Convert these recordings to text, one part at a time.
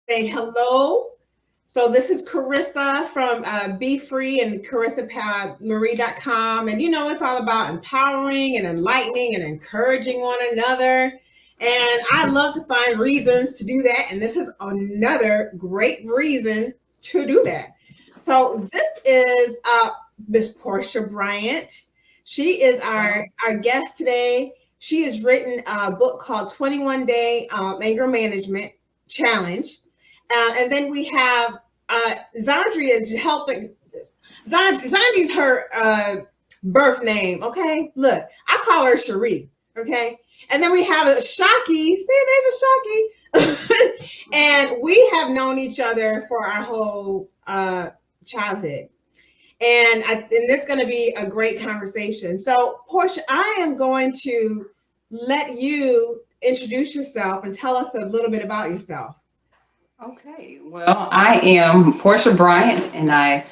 Say hello. So this is Charissa from Be Free and CharissaMarie.com. And you know, it's all about empowering and enlightening and encouraging one another. And I love to find reasons to do that. And this is another great reason to do that. So this is Miss Portia Bryant. She is our guest today. She has written a book called 21 Day Anger Management Challenge. And then we have Zandria is helping. Zandria's her birth name. Okay, look, I call her Cherie. Okay, and then we have a Shocky. See, there's a Shocky, and we have known each other for our whole childhood. And this is going to be a great conversation. So, Portia, I am going to let you introduce yourself and tell us a little bit about yourself. Okay, well, I am Portia Bryant, and I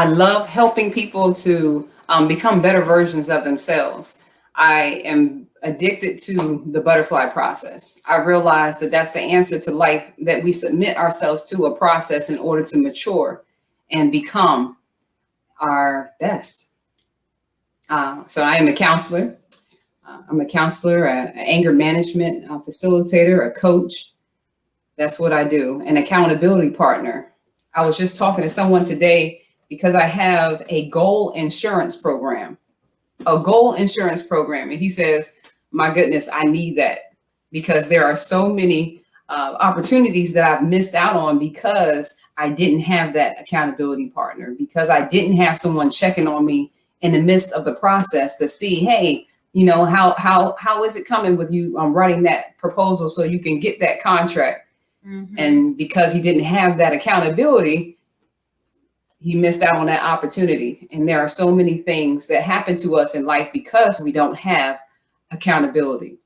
love helping people to become better versions of themselves. I am addicted to the butterfly process. I realize that that's the answer to life, that we submit ourselves to a process in order to mature and become our best. So I am a counselor. I'm a counselor, an anger management facilitator, a coach. That's what I do. An accountability partner. I was just talking to someone today because I have a goal insurance program, And he says, my goodness, I need that because there are so many opportunities that I've missed out on because I didn't have that accountability partner, because I didn't have someone checking on me in the midst of the process to see, hey, how is it coming with you writing that proposal so you can get that contract? Mm-hmm. And because he didn't have that accountability, he missed out on that opportunity. And there are so many things that happen to us in life because we don't have accountability.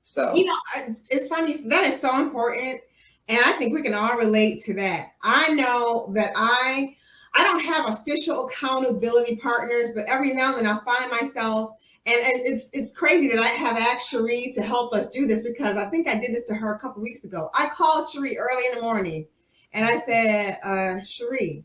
So, it's funny. That is so important. And I think we can all relate to that. I know that I don't have official accountability partners, but every now and then I'll find myself. And it's crazy that I have asked Cherie to help us do this because I think I did this to her a couple weeks ago. I called Cherie early in the morning and I said, Cherie,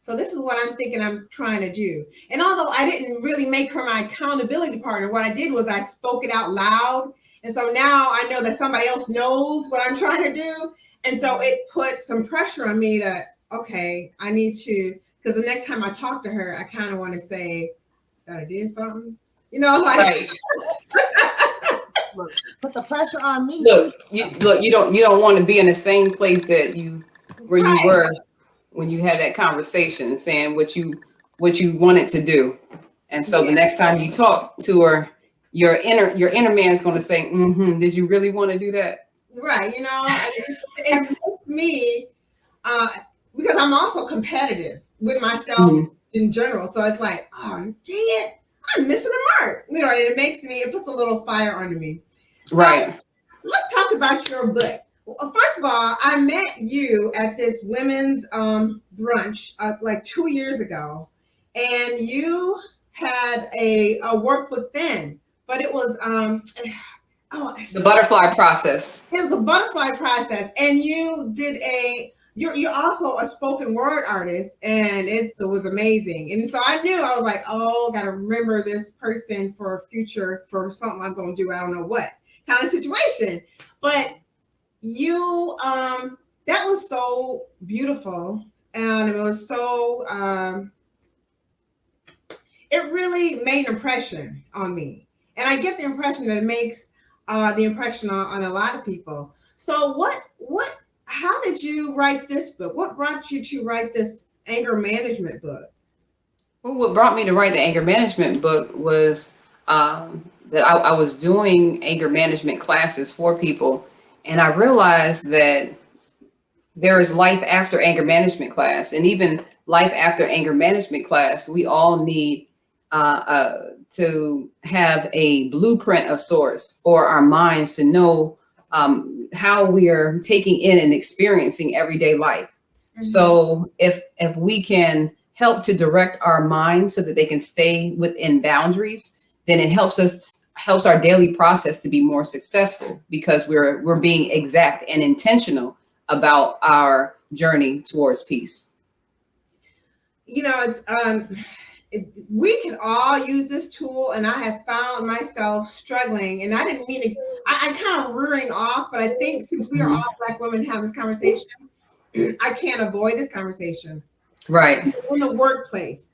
so this is what I'm thinking I'm trying to do. And although I didn't really make her my accountability partner, what I did was I spoke it out loud. And so now I know that somebody else knows what I'm trying to do. And so it put some pressure on me to, okay, I need to, because the next time I talk to her, I kind of want to say that I did something. Right. Look, put the pressure on me. You don't want to be in the same place that you were when you had that conversation, saying what you wanted to do. And so the next time you talk to her, your inner man is going to say, did you really want to do that? Right. It makes me, because I'm also competitive with myself in general. So it's like, oh, dang it. I'm missing the mark, and it puts a little fire under me. So right. Let's talk about your book. Well, first of all, I met you at this women's brunch like 2 years ago, and you had a workbook then, but it was the butterfly process. It was the butterfly process, and you did You're also a spoken word artist, and it was amazing. And so I was like, oh, got to remember this person for future, for something I'm going to do. I don't know what kind of situation. But you, that was so beautiful. And it was so, it really made an impression on me. And I get the impression that it makes the impression on a lot of people. So how did you write this book? What brought you to write this anger management book? Well, what brought me to write the anger management book was that I was doing anger management classes for people. And I realized that there is life after anger management class. And even life after anger management class, we all need to have a blueprint of sorts for our minds to know how we are taking in and experiencing everyday life. Mm-hmm. So if we can help to direct our minds so that they can stay within boundaries, then it helps our daily process to be more successful because we're being exact and intentional about our journey towards peace? It's we can all use this tool, and I have found myself struggling. And I didn't mean to. I kind of rearing off, but I think since we are all Black women having this conversation, I can't avoid this conversation. Right. In the workplace.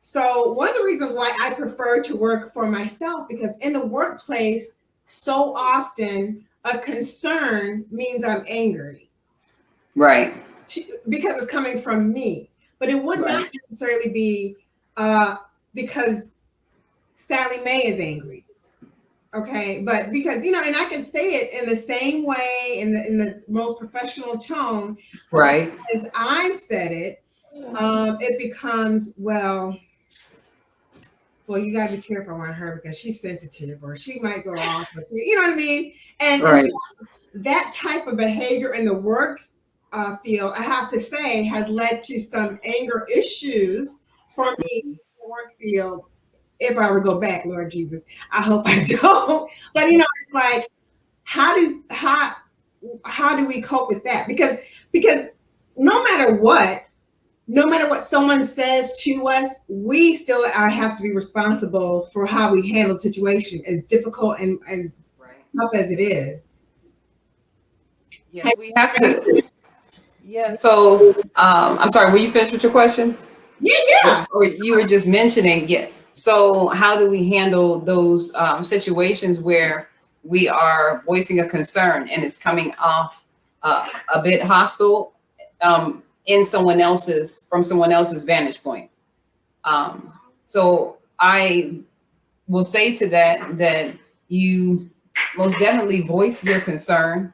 So one of the reasons why I prefer to work for myself, because in the workplace, so often a concern means I'm angry. Right. Because it's coming from me. But it would not necessarily be because Sally Mae is angry. Okay, but because and I can say it in the same way, in the most professional tone. Right. As I said it, it becomes, well, you got to be careful around her because she's sensitive, or she might go off. You know what I mean? And so that type of behavior in the work field, I have to say, has led to some anger issues for me in the work field. If I were to go back, Lord Jesus, I hope I don't. But it's like, how do we cope with that? Because no matter what someone says to us, we still have to be responsible for how we handle the situation, as difficult and tough as it is. Yes, we have to. Yeah. So, I'm sorry. Were you finished with your question? Yeah. Or you were just mentioning, yeah. So, how do we handle those situations where we are voicing a concern and it's coming off a bit hostile from someone else's vantage point? So, I will say to that you most definitely voice your concern.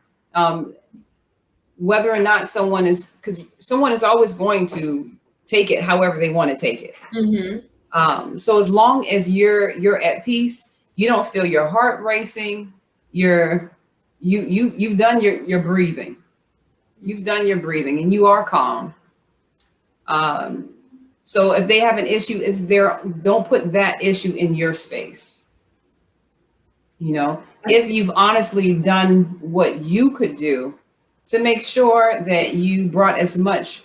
Whether or not because someone is always going to take it however they want to take it. Mm-hmm. So as long as you're at peace, you don't feel your heart racing. You've done your breathing. You've done your breathing, and you are calm. So if they have an issue, don't put that issue in your space. If you've honestly done what you could do to make sure that you brought as much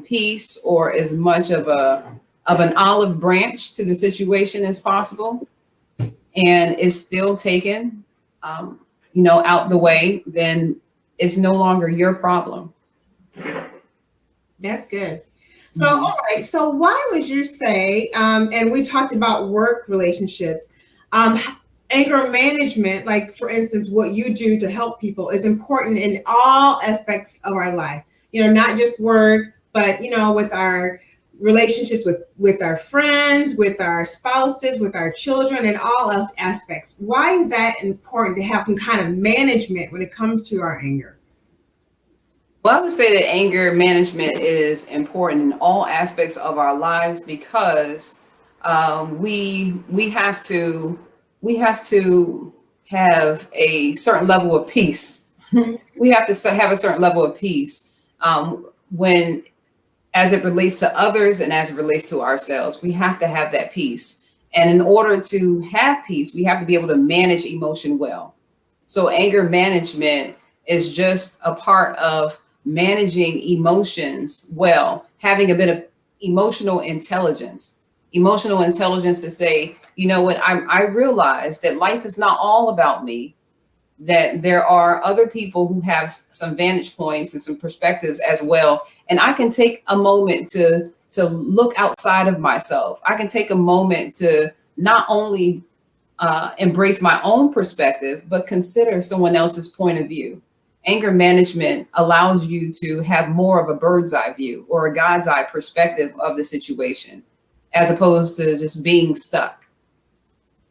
peace or as much of an olive branch to the situation as possible, and is still taken, out the way, then it's no longer your problem. That's good. So, all right. So why would you say, and we talked about work relationships, anger management, like for instance, what you do to help people is important in all aspects of our life, not just work, but, with our relationships with our friends, with our spouses, with our children, and all else aspects. Why is that important to have some kind of management when it comes to our anger? Well, I would say that anger management is important in all aspects of our lives because we have to have a certain level of peace. We have to have a certain level of peace when, as it relates to others and as it relates to ourselves. We have to have that peace. And in order to have peace, we have to be able to manage emotion well. So anger management is just a part of managing emotions well, having a bit of emotional intelligence to say, you know what, I realize that life is not all about me, that there are other people who have some vantage points and some perspectives as well. And I can take a moment to look outside of myself. I can take a moment to not only embrace my own perspective, but consider someone else's point of view. Anger management allows you to have more of a bird's eye view or a God's eye perspective of the situation, as opposed to just being stuck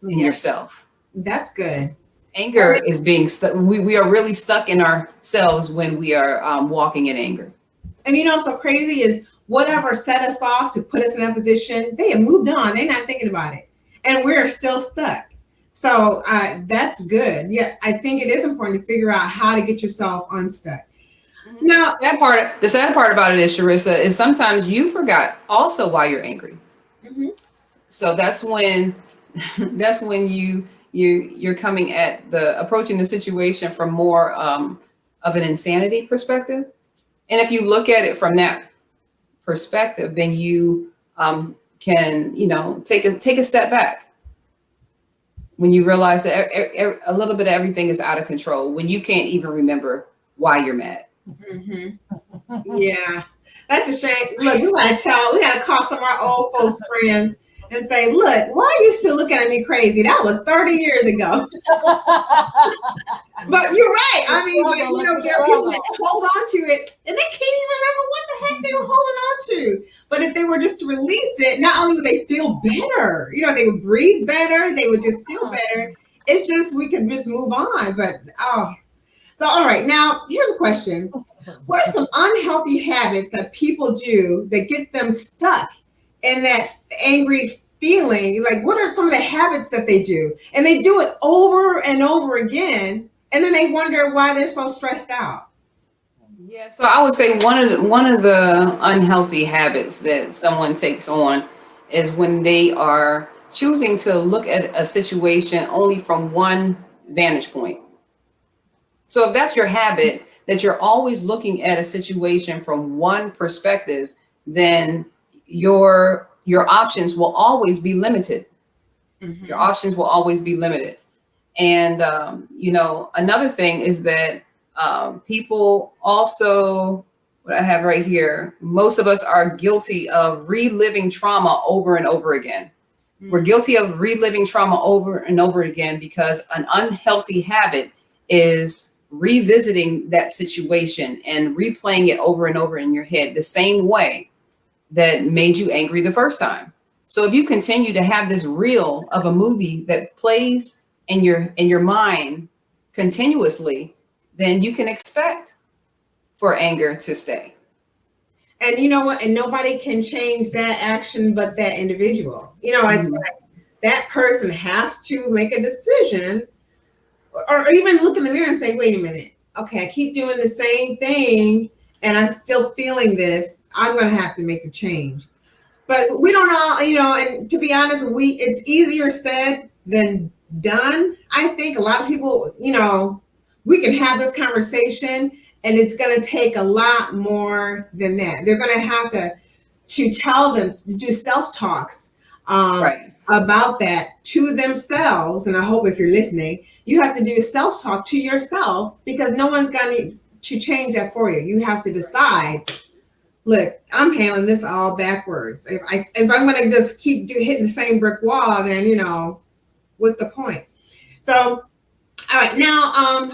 in yourself. That's good. Anger is being stuck. We are really stuck in ourselves when we are walking in anger. And so crazy is whatever set us off to put us in that position, they have moved on. They're not thinking about it. And we're still stuck. So that's good. Yeah, I think it is important to figure out how to get yourself unstuck. Mm-hmm. Now, the sad part about it is, Charissa, is sometimes you forgot also why you're angry. Mm-hmm. So that's when you're coming at approaching the situation from more of an insanity perspective. And if you look at it from that perspective, then you can, take a step back when you realize that a little bit of everything is out of control, when you can't even remember why you're mad. Hmm. Yeah, that's a shame. Look, we gotta call some of our old folks friends and say, look, why are you still looking at me crazy? That was 30 years ago. But you're right. I mean, but there are people that hold on to it and they can't even remember what the heck they were holding on to. But if they were just to release it, not only would they feel better, they would breathe better, they would just feel better. It's just we could just move on. But so all right, now here's a question. What are some unhealthy habits that people do that get them stuck in that angry feeling? Like, what are some of the habits that they do? And they do it over and over again, and then they wonder why they're so stressed out. Yeah, so I would say one of the unhealthy habits that someone takes on is when they are choosing to look at a situation only from one vantage point. So if that's your habit, that you're always looking at a situation from one perspective, then your options will always be limited. Mm-hmm. Your options will always be limited. And another thing is that people also, what I have right here, most of us are guilty of reliving trauma over and over again. Mm-hmm. We're guilty of reliving trauma over and over again because an unhealthy habit is revisiting that situation and replaying it over and over in your head the same way that made you angry the first time. So if you continue to have this reel of a movie that plays in your mind continuously, then you can expect for anger to stay. And you know what? And nobody can change that action but that individual. It's like that person has to make a decision, or even look in the mirror and say, wait a minute, okay, I keep doing the same thing and I'm still feeling this. I'm going to have to make a change. But we don't all, and to be honest, it's easier said than done. I think a lot of people, we can have this conversation and it's going to take a lot more than that. They're going to have to tell them, do self-talks Right. about that to themselves. And I hope if you're listening, you have to do self-talk to yourself, because no one's going to change that for you. You have to decide, look, I'm handling this all backwards. If I'm going to just keep hitting the same brick wall, then, what's the point? So, all right, now,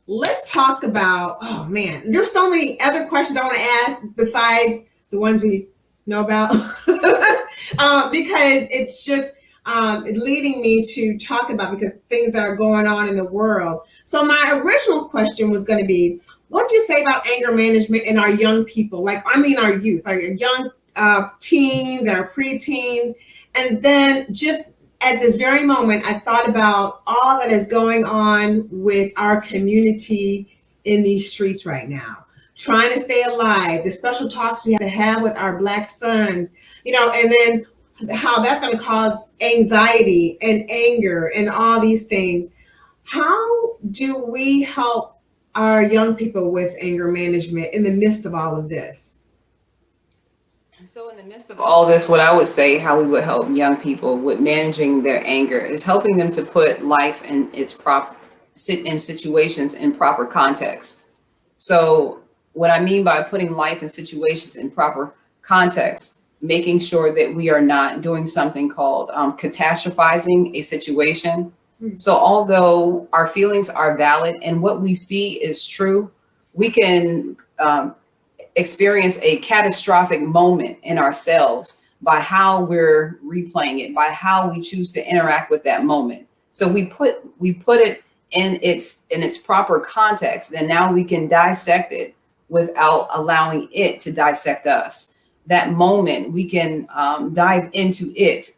let's talk about, oh man, there's so many other questions I want to ask besides the ones we know about, because it's just leading me to talk about, because things that are going on in the world. So my original question was going to be, what do you say about anger management in our young people? Our youth, our young teens, our preteens. And then just at this very moment, I thought about all that is going on with our community in these streets right now, trying to stay alive, the special talks we have to have with our Black sons, and then how that's going to cause anxiety and anger and all these things. How do we help our young people with anger management in the midst of all of this? So in the midst of all this, what I would say how we would help young people with managing their anger is helping them to put life in its proper situations in proper context. So what I mean by putting life in situations in proper context, making sure that we are not doing something called catastrophizing a situation. So although our feelings are valid and what we see is true, we can experience a catastrophic moment in ourselves by how we're replaying it, by how we choose to interact with that moment. So we put it in its proper context, then now we can dissect it without allowing it to dissect us. That moment we can dive into it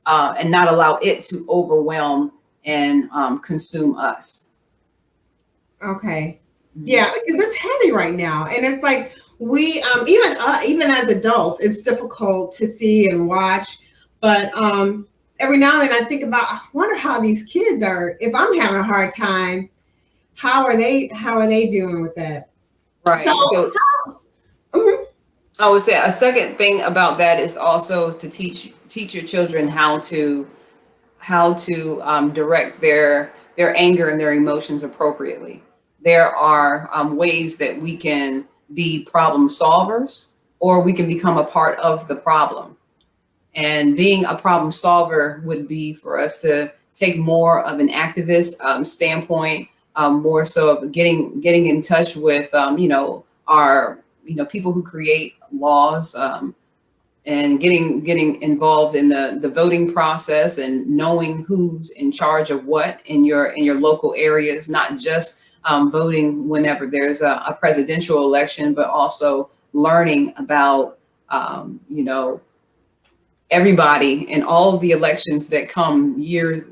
and not allow it to overwhelm and consume us. Okay. Yeah, because it's heavy right now. And it's like we even as adults, it's difficult to see and watch. But every now and then I think about, I wonder how these kids are, if I'm having a hard time, how are they doing with that? Right. So, So mhm, I would say a second thing about that is also to teach your children how to direct their anger and their emotions appropriately. There are ways that we can be problem solvers, or we can become a part of the problem. And being a problem solver would be for us to take more of an activist standpoint, more so of getting in touch with our people who create laws, and getting involved in the voting process and knowing who's in charge of what in your local areas, not just voting whenever there's a presidential election, but also learning about everybody and all of the elections that come year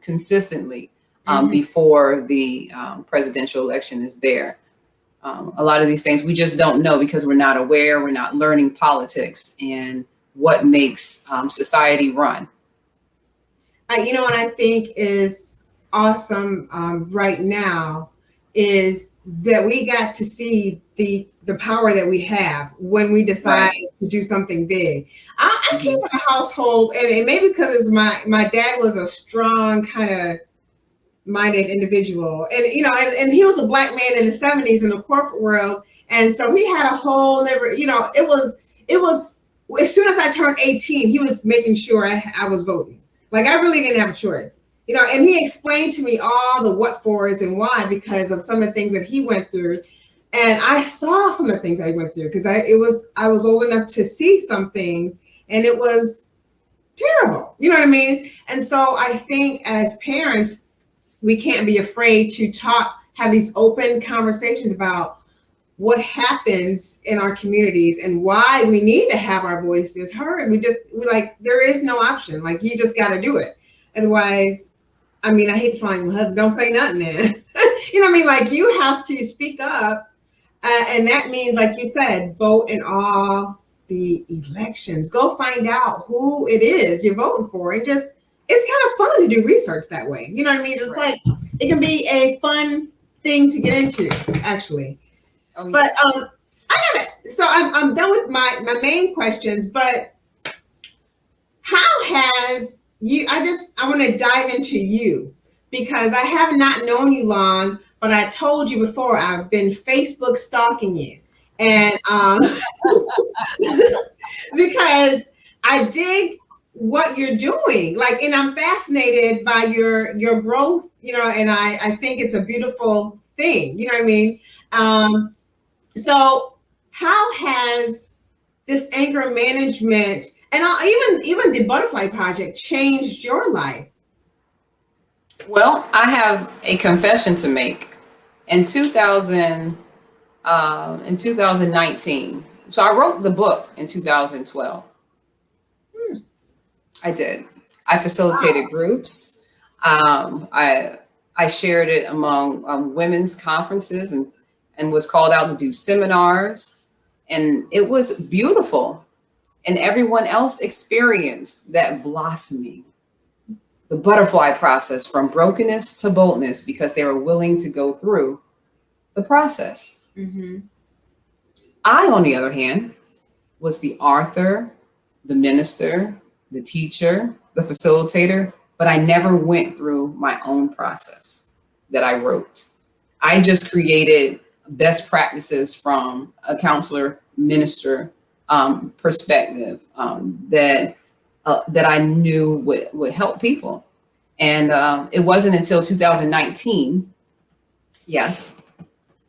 consistently mhm. before the presidential election is there. A lot of these things we just don't know because we're not aware, we're not learning politics and what makes society run. You know what I think is awesome right now is that we got to see the power that we have when we decide Right. to do something big. I came Mhm. from a household, and maybe because it's my dad was a strong kind of minded individual, and and he was a black man in the 70s in the corporate world, and so he had a whole never, it was as soon as I turned 18, he was making sure I was voting. Like, I really didn't have a choice, and he explained to me all the what fors and why, because of some of the things that he went through. And I saw some of the things I went through because I was old enough to see some things, and it was terrible. You know what I mean? And so I think as parents, we can't be afraid to have these open conversations about what happens in our communities and why we need to have our voices heard. We like, there is no option. Like, you just got to do it. Otherwise, I mean, I hate to sound like my husband, don't say nothing, man. You know what I mean? Like, you have to speak up. And that means, like you said, vote in all the elections. Go find out who it is you're voting for, and just, it's kind of fun to do research that way. You know what I mean? Just Right. like, it can be a fun thing to get into, actually. Oh, yeah. But I gotta. So I'm done with my main questions. But how has you? I want to dive into you because I have not known you long, but I told you before I've been Facebook stalking you, and because I dig what you're doing, like, and I'm fascinated by your growth, and I think it's a beautiful thing. You know what I mean? So how has this anger management and even the butterfly project changed your life? Well, I have a confession to make. In 2019, so I wrote the book in 2012. Hmm. I did. I facilitated Wow. groups. I shared it among women's conferences and was called out to do seminars, and it was beautiful. And everyone else experienced that blossoming, the butterfly process from brokenness to boldness because they were willing to go through the process. Mm-hmm. I, on the other hand, was the author, the minister, the teacher, the facilitator, but I never went through my own process that I wrote. I just created best practices from a counselor, minister perspective that I knew would help people. And it wasn't until 2019, yes,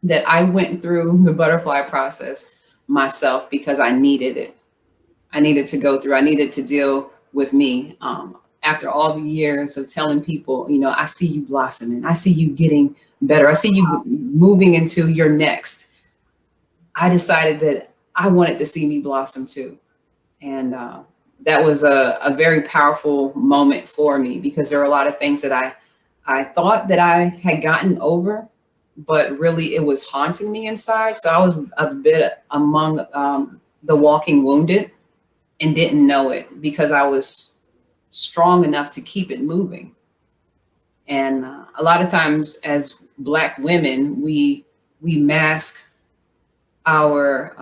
that I went through the butterfly process myself because I needed it. I needed to go through, I needed to deal with me. After all the years of telling people, I see you blossoming, I see you getting better, I see you moving into your next. I decided that I wanted to see me blossom too. And that was a very powerful moment for me because there were a lot of things that I thought that I had gotten over, but really it was haunting me inside. So I was a bit among the walking wounded and didn't know it because I was strong enough to keep it moving. And a lot of times as Black women, we mask our,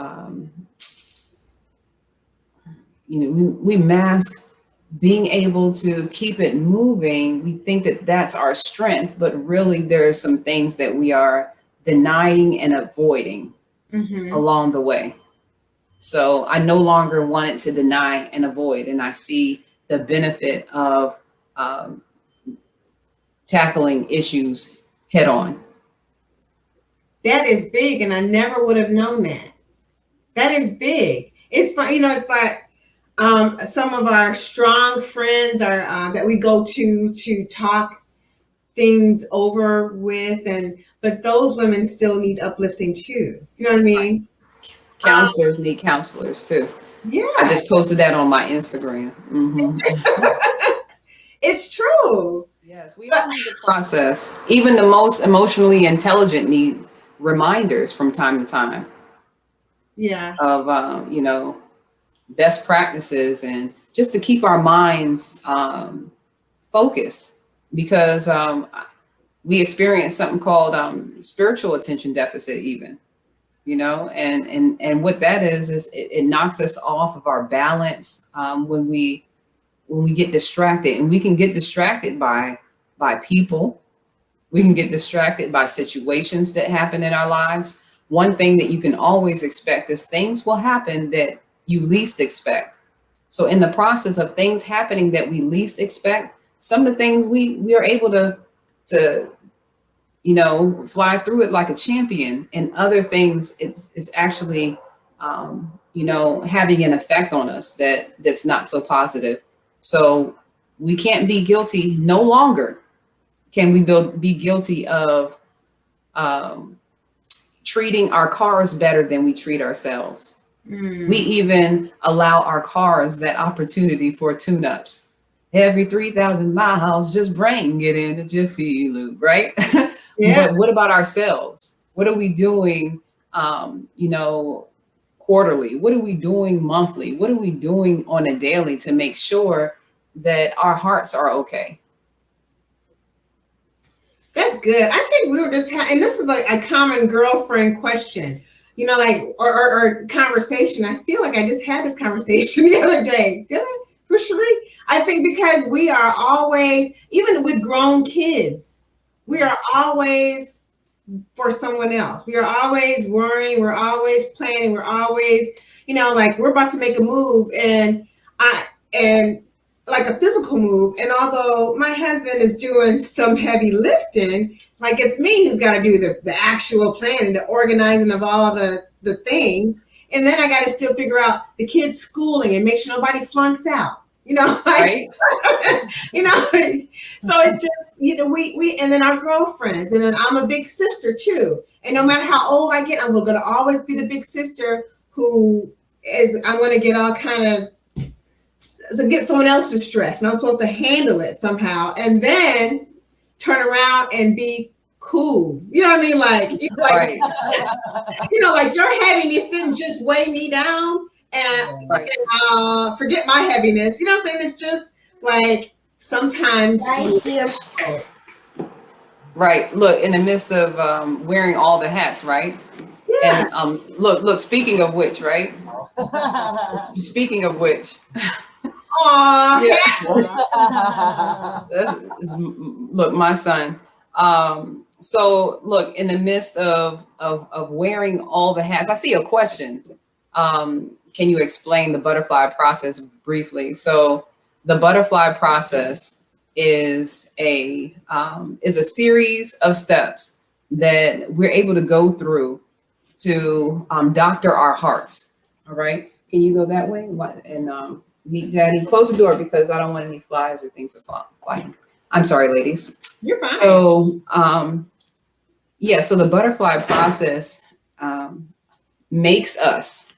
we mask being able to keep it moving. We think that that's our strength, but really there are some things that we are denying and avoiding along the way. So I no longer wanted to deny and avoid, and I see the benefit of tackling issues head on. That is big, and I never would have known that. That is big. It's fun, it's like some of our strong friends are that we go to talk things over with, but those women still need uplifting too. You know what I mean? Counselors need counselors too. Yeah, I just posted that on my Instagram. it's true. Yes, we all need to process. Even the most emotionally intelligent need reminders from time to time. Yeah. Of best practices, and just to keep our minds focused, because we experience something called spiritual attention deficit even, and what that is it knocks us off of our balance when we get distracted. And we can get distracted by people. We can get distracted by situations that happen in our lives. One thing that you can always expect is things will happen that you least expect. So in the process of things happening that we least expect, some of the things we are able to fly through it like a champion, and other things it's actually having an effect on us that's not so positive. So we can't be guilty no longer. Can we be guilty of treating our cars better than we treat ourselves? We even allow our cars that opportunity for tune-ups. Every 3,000 miles, just bring it in the Jiffy Lube, right? Yeah. But what about ourselves? What are we doing, quarterly? What are we doing monthly? What are we doing on a daily to make sure that our hearts are okay? That's good. I think we were just and this is like a common girlfriend question, or conversation. I feel like I just had this conversation the other day. Did I? For Cherie? I think because we are always, even with grown kids, we are always for someone else. We are always worrying. We're always planning. We're always, like we're about to make a move, and like a physical move. And although my husband is doing some heavy lifting, like it's me who's got to do the actual planning, the organizing of all the things. And then I got to still figure out the kids' schooling and make sure nobody flunks out, Right. So it's just, we, and then our girlfriends, and then I'm a big sister too. And no matter how old I get, I'm going to always be the big sister I'm going to get all kind of, so get someone else's stress, and I'm supposed to handle it somehow, and then turn around and be cool. You know what I mean? Right. Like your heaviness didn't just weigh me down and forget my heaviness. You know what I'm saying? It's just like sometimes. Right. Look, in the midst of wearing all the hats, right? Yeah. And look. Speaking of which, right? Speaking of which. Aw, Look, my son. So look, in the midst of wearing all the hats, I see a question. Can you explain the butterfly process briefly? So the butterfly process is a series of steps that we're able to go through to doctor our hearts. All right. Can you go that way? And meet Daddy. Close the door because I don't want any flies or things to fly. I'm sorry, ladies. You're fine. So, so the butterfly process makes us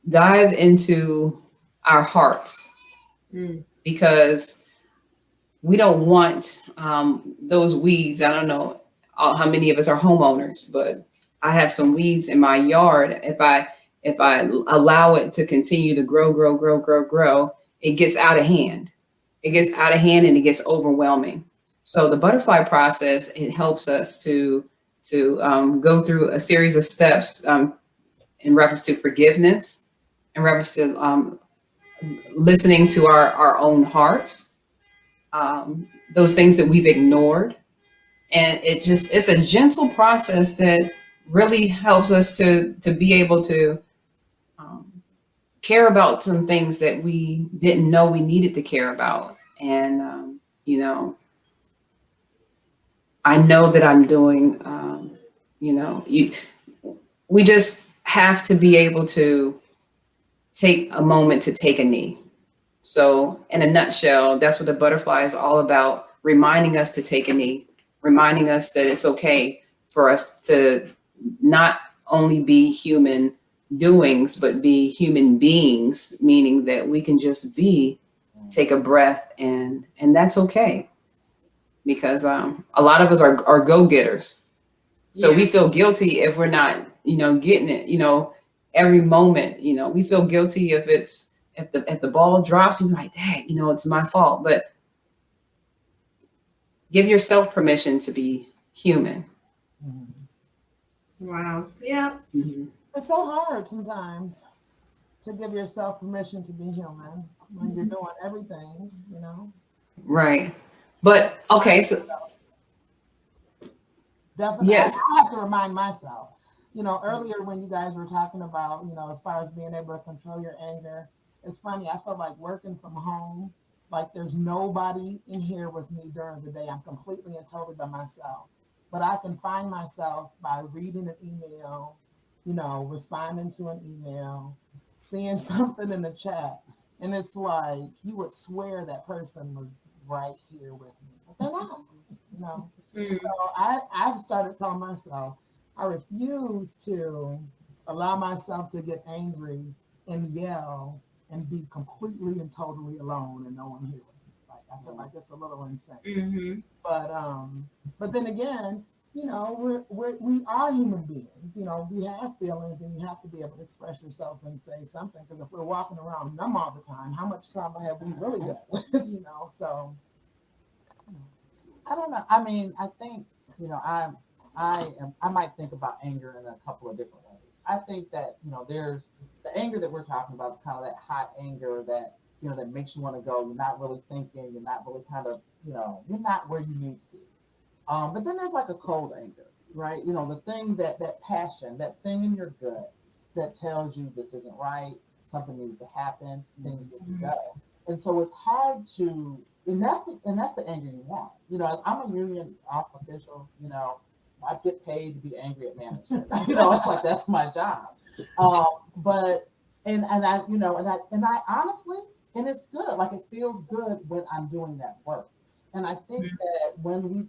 dive into our hearts because we don't want those weeds. I don't know how many of us are homeowners, but I have some weeds in my yard. If I allow it to continue to grow, it gets out of hand. It gets out of hand and it gets overwhelming. So the butterfly process, it helps us to go through a series of steps in reference to forgiveness, in reference to listening to our own hearts, those things that we've ignored. And it's a gentle process that really helps us to be able to um, care about some things that we didn't know we needed to care about. And, you know, I know that I'm doing, you know, we just have to be able to take a moment to take a knee. So, in a nutshell, that's what the butterfly is all about, reminding us to take a knee, reminding us that it's okay for us to not only be human doings, but be human beings, meaning that we can just be, take a breath, and that's okay. Because a lot of us are go-getters. So Yeah. we feel guilty if we're not, getting it, every moment, we feel guilty if it's if the ball drops, you're like, dang, it's my fault. But give yourself permission to be human. Wow. Yeah. Mhm. It's so hard sometimes to give yourself permission to be human when you're doing everything, you know. Right. But okay, so Definitely, yes. I have to remind myself. You know, earlier when you guys were talking about, you know, as far as being able to control your anger, it's funny. I feel like working from home, like there's nobody in here with me during the day. I'm completely and totally by myself. But I can find myself by reading an email, you know, responding to an email, seeing something in the chat, and it's like you would swear that person was right here with me, but they're not. You know, Mm. so I've started telling myself I refuse to allow myself to get angry and yell and be completely and totally alone and no one here with me. Like I feel like it's a little insane. Mm-hmm. But then again, you know, we are human beings. You know, we have feelings and you have to be able to express yourself and say something. Because if we're walking around numb all the time, how much trauma have we really dealt with? You know, so I don't know. I mean, I think I might think about anger in a couple of different ways. I think that there's the anger that we're talking about is kind of that hot anger that that makes you want to go. You're not really thinking. You're not really kind of you're not where you need to be. But then there's like a cold anger, right? The thing that passion, that thing in your gut that tells you this isn't right, something needs to happen, things need to go. And so it's hard to, and that's the anger you want. As I'm a union off official, I get paid to be angry at management. It's like that's my job. But and I and I honestly, and it's good. Like it feels good when I'm doing that work. And I think that when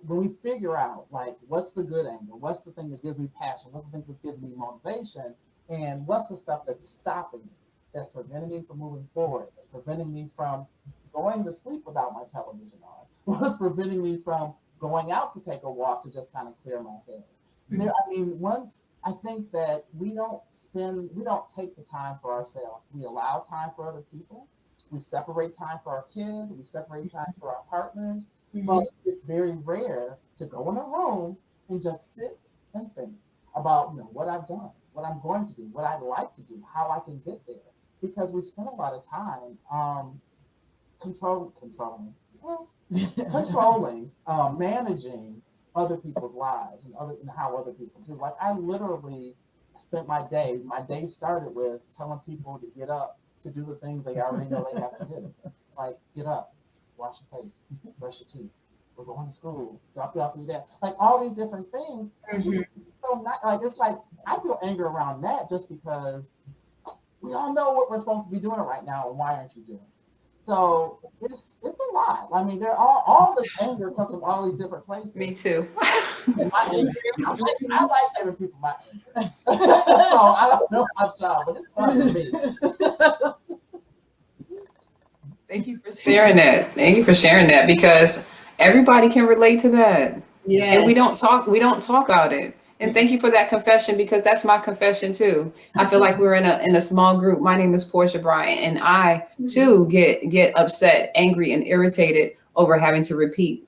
we figure out like what's the good anger, what's the thing that gives me passion, what's the things that gives me motivation, and what's the stuff that's stopping me, that's preventing me from moving forward, that's preventing me from going to sleep without my television on, what's preventing me from going out to take a walk to just kind of clear my head. Once I think that we don't take the time for ourselves. We allow time for other people. We separate time for our kids. We separate time for our partners. Mm-hmm. But it's very rare to go in a room and just sit and think about what I've done, what I'm going to do, what I'd like to do, how I can get there. Because we spend a lot of time controlling, managing other people's lives and how other people do. Like I literally spent my day. My day started with telling people to get up to do the things they already know they have to do. Like get up, wash your face, brush your teeth. We're going to school. Drop you off with your dad. Like all these different things. Mm-hmm. So not like it's like I feel anger around that just because we all know what we're supposed to be doing right now, and why aren't you doing it? So it's a lot. I mean, they're all this anger comes from all these different places. Me too. My anger, I like giving people my anger. So I don't know about y'all, but it's fun to me. Thank you for sharing that. Thank you for sharing that because everybody can relate to that. Yeah. And we don't talk about it. And thank you for that confession because that's my confession too. I feel like we're in a small group. My name is Portia Bryant, and I too get upset, angry, and irritated over having to repeat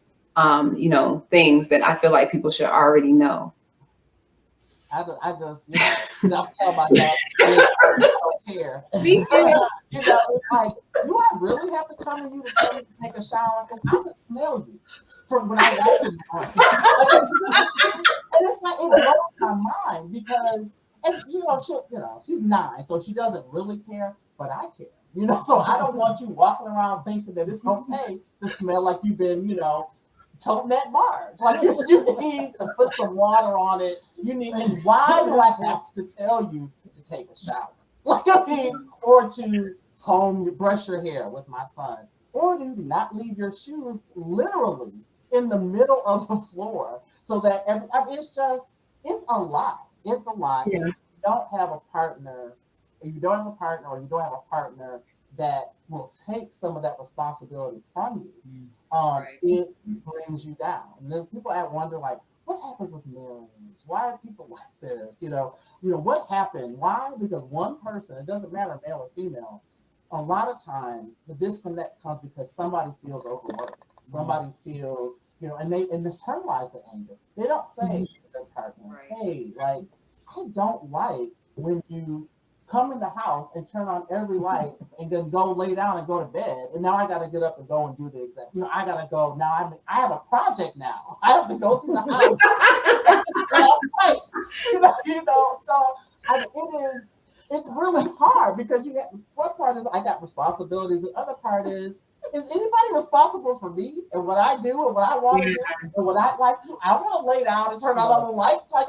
things that I feel like people should already know. I just, I'm telling my dad, I don't care. Me too. It's like, do I really have to come to you to tell me to take a shower? Because I can smell you from when I walked in the room. And it's like, it blows my mind because, and she's 9, so she doesn't really care, but I care. So I don't want you walking around thinking that it's okay to smell like you've been, toting that barge. Like you need to put some water on it. And why do I have to tell you to take a shower? Or to brush your hair with my son, or to not leave your shoes literally in the middle of the floor, so that it's a lot. It's a lot. Yeah. If you don't have a partner, or you don't have a partner that will take some of that responsibility from you, it brings you down. And then people wonder, like, what happens with marriage? Why are people like this? What happened? Why? Because one person, it doesn't matter male or female, a lot of times the disconnect comes because somebody feels overworked. Somebody feels, and they internalize the anger. They don't say to their partner, hey, like, I don't like when you come in the house and turn on every light and then go lay down and go to bed. And now I got to get up and go and do the exact, I got to go. Now I have a project now. I have to go through the house. So it's really hard because one part is I got responsibilities. The other part is anybody responsible for me and what I do and what I want to do and what I like to do? I want to lay down and turn on all the lights. I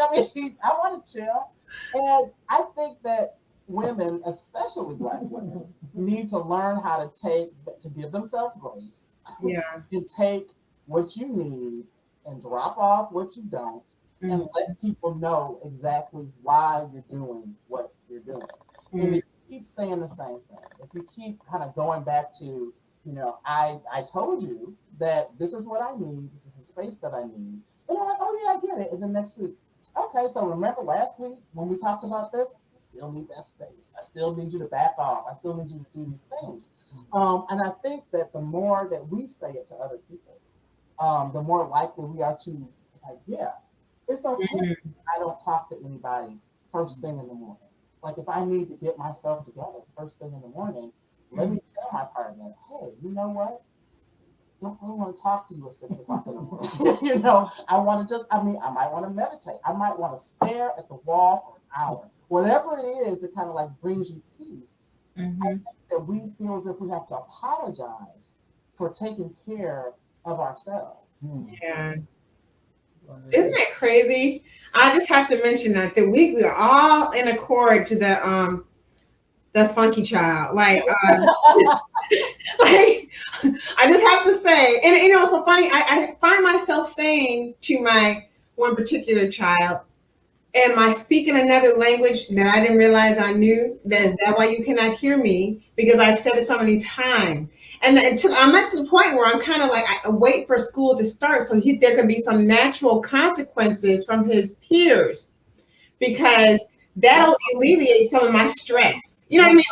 want to chill. And I think that women, especially Black women, need to learn how to give themselves grace. Yeah. And take what you need and drop off what you don't, and let people know exactly why you're doing what you're doing. And if you keep saying the same thing, if you keep kind of going back to, I told you that this is what I need, this is the space that I need, and you're like, oh yeah, I get it. And then next week, okay, so remember last week when we talked about this? I still need that space. I still need you to back off. I still need you to do these things. And I think that the more that we say it to other people, the more likely we are to, yeah, it's okay. I don't talk to anybody first thing in the morning. Like if I need to get myself together first thing in the morning, let me tell my partner, hey, you know what? I don't really want to talk to you at 6 o'clock in the morning. I might want to meditate. I might want to stare at the wall for an hour. Whatever it is that kind of like brings you peace. I think that we feel as if we have to apologize for taking care of ourselves. Yeah. Isn't that crazy? I just have to mention that we are all in accord to the funky child. Like, like I just have to say, and it's so funny. I find myself saying to my one particular child, am I speaking another language that I didn't realize I knew? Is that why you cannot hear me? Because I've said it so many times. And I'm at to the point where I'm kind of like, I wait for school to start so there could be some natural consequences from his peers, because that'll alleviate some of my stress. You know what I mean?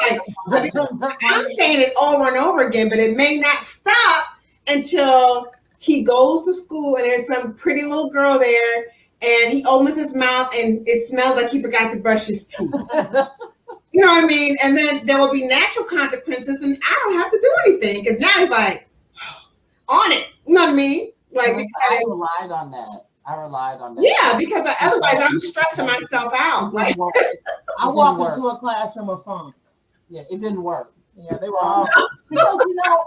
Like, I'm saying it over and over again, but it may not stop until he goes to school and there's some pretty little girl there and he opens his mouth and it smells like he forgot to brush his teeth. You know what I mean? And then there will be natural consequences and I don't have to do anything because now he's like on it. You know what I mean? Like, I relied on that. Yeah, because otherwise I'm stressing myself out. Like, I walked into a classroom of fun. Yeah, it didn't work. Yeah, they were all because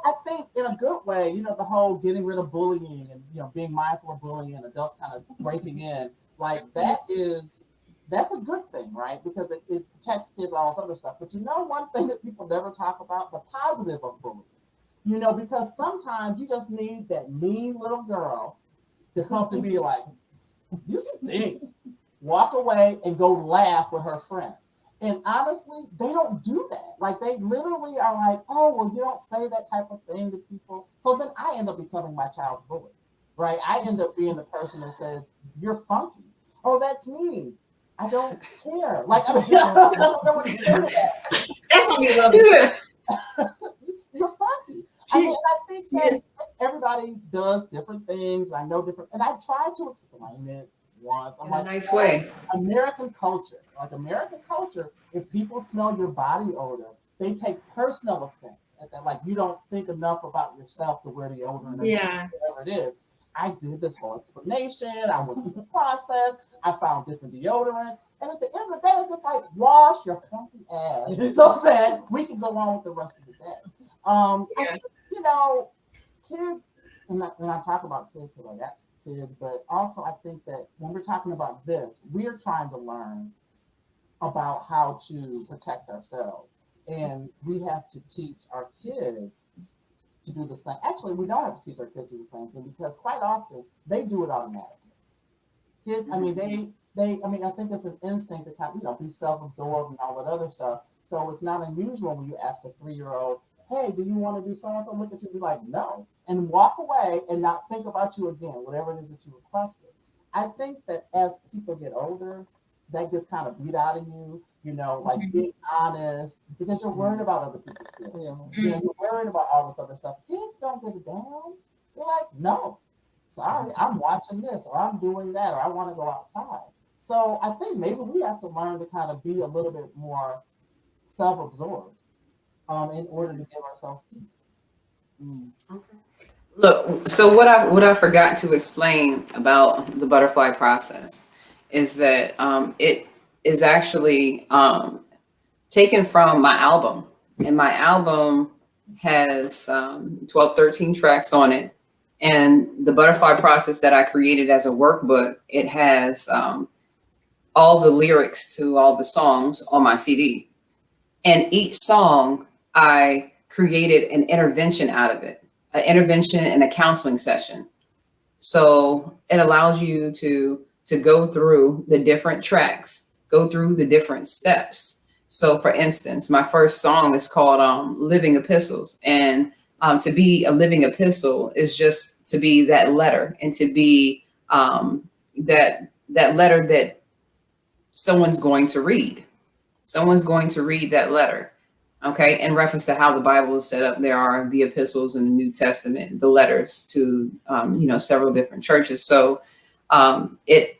I think in a good way, the whole getting rid of bullying and being mindful of bullying and adults kind of breaking in, like that's a good thing, right? Because it protects kids, all this other stuff. But one thing that people never talk about, the positive of bullying. Because sometimes you just need that mean little girl to come to be like, you stink. Walk away and go laugh with her friends. And honestly, they don't do that. Like they literally are like, oh, well, you don't say that type of thing to people. So then I end up becoming my child's bully, right? I end up being the person that says, you're funky. Oh, that's me. I don't care. Like, I don't know what to say with that. That's what we love. It. You're funky. I think that everybody does different things. I know different, and I tried to explain it once. I'm In a like, nice way. American culture, like American culture, if people smell your body odor, they take personal offense at that. Like you don't think enough about yourself to wear the deodorant, Yeah. whatever it is. I did this whole explanation. I went through the process. I found different deodorants. And at the end of the day, it's just like wash your funky ass so that we can go on with the rest of the day. Yeah. You know, kids, and I talk about kids because I got kids, but also I think that when we're talking about this, we're trying to learn about how to protect ourselves. And we have to teach our kids to do the same. Actually, we don't have to teach our kids to do the same thing because quite often they do it automatically. Kids, I mean, I mean, I think it's an instinct to kind of, be self-absorbed and all that other stuff. So it's not unusual when you ask a 3-year-old, hey, do you want to do so-and-so? Look at you, be like, no, and walk away and not think about you again, whatever it is that you requested. I think that as people get older, that gets kind of beat out of you, like being honest, because you're worried about other people's feelings. You're worried about all this other stuff. Kids don't give a damn. They're like, no, sorry, I'm watching this, or I'm doing that, or I want to go outside. So I think maybe we have to learn to kind of be a little bit more self-absorbed in order to give ourselves peace. Okay. Look, so what I forgot to explain about the butterfly process is that it is actually taken from my album, and my album has 12, 13 tracks on it. And the butterfly process that I created as a workbook, it has all the lyrics to all the songs on my CD. And each song, I created an intervention out of it, an intervention and a counseling session. So it allows you to go through the different tracks, go through the different steps. So for instance, my first song is called Living Epistles. And to be a living epistle is just to be that letter, and to be that letter that someone's going to read. Someone's going to read that letter. Okay. In reference to how the Bible is set up, there are the epistles in the New Testament, the letters to, several different churches. So it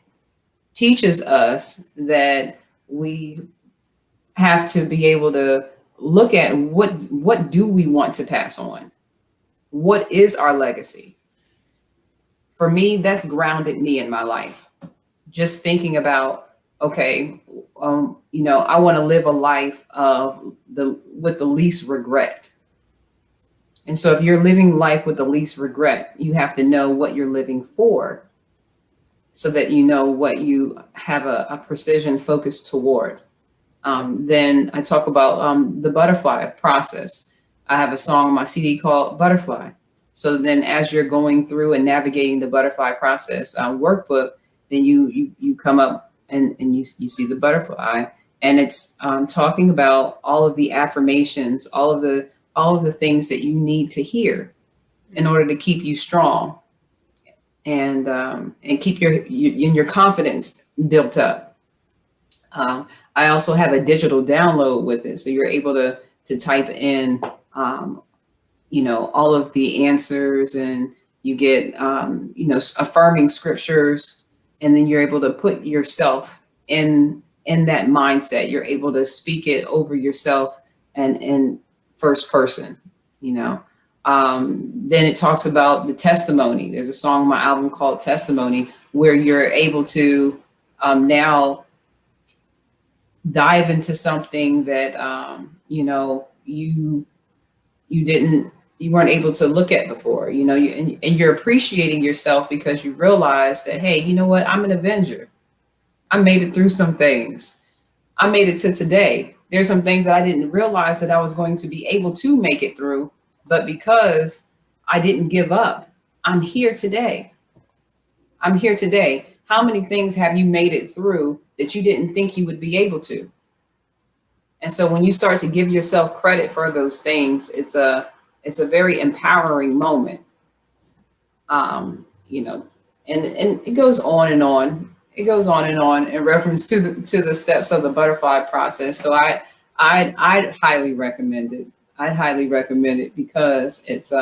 teaches us that we have to be able to look at what do we want to pass on? What is our legacy? For me, that's grounded me in my life. Just thinking about, okay, I want to live a life with the least regret. And so if you're living life with the least regret, you have to know what you're living for, so that you know what you have a precision focus toward. Then I talk about the butterfly process. I have a song on my CD called Butterfly. So then as you're going through and navigating the butterfly process workbook, then you come up and you see the butterfly, and it's talking about all of the affirmations, all of the things that you need to hear in order to keep you strong and keep your confidence built up. I also have a digital download with it, so you're able to type in all of the answers, and you get affirming scriptures, and then you're able to put yourself in that mindset. You're able to speak it over yourself and in first person. Then it talks about the testimony. There's a song on my album called Testimony, where you're able to now dive into something that you weren't able to look at before. And you're appreciating yourself because you realize that, hey, you know what? I'm an Avenger. I made it through some things. I made it to today. There's some things that I didn't realize that I was going to be able to make it through, but because I didn't give up, I'm here today. I'm here today. How many things have you made it through that you didn't think you would be able to? And so when you start to give yourself credit for those things, it's a very empowering moment. And it goes on and on. It goes on and on in reference to the steps of the butterfly process. So I'd highly recommend it. I'd highly recommend it because it's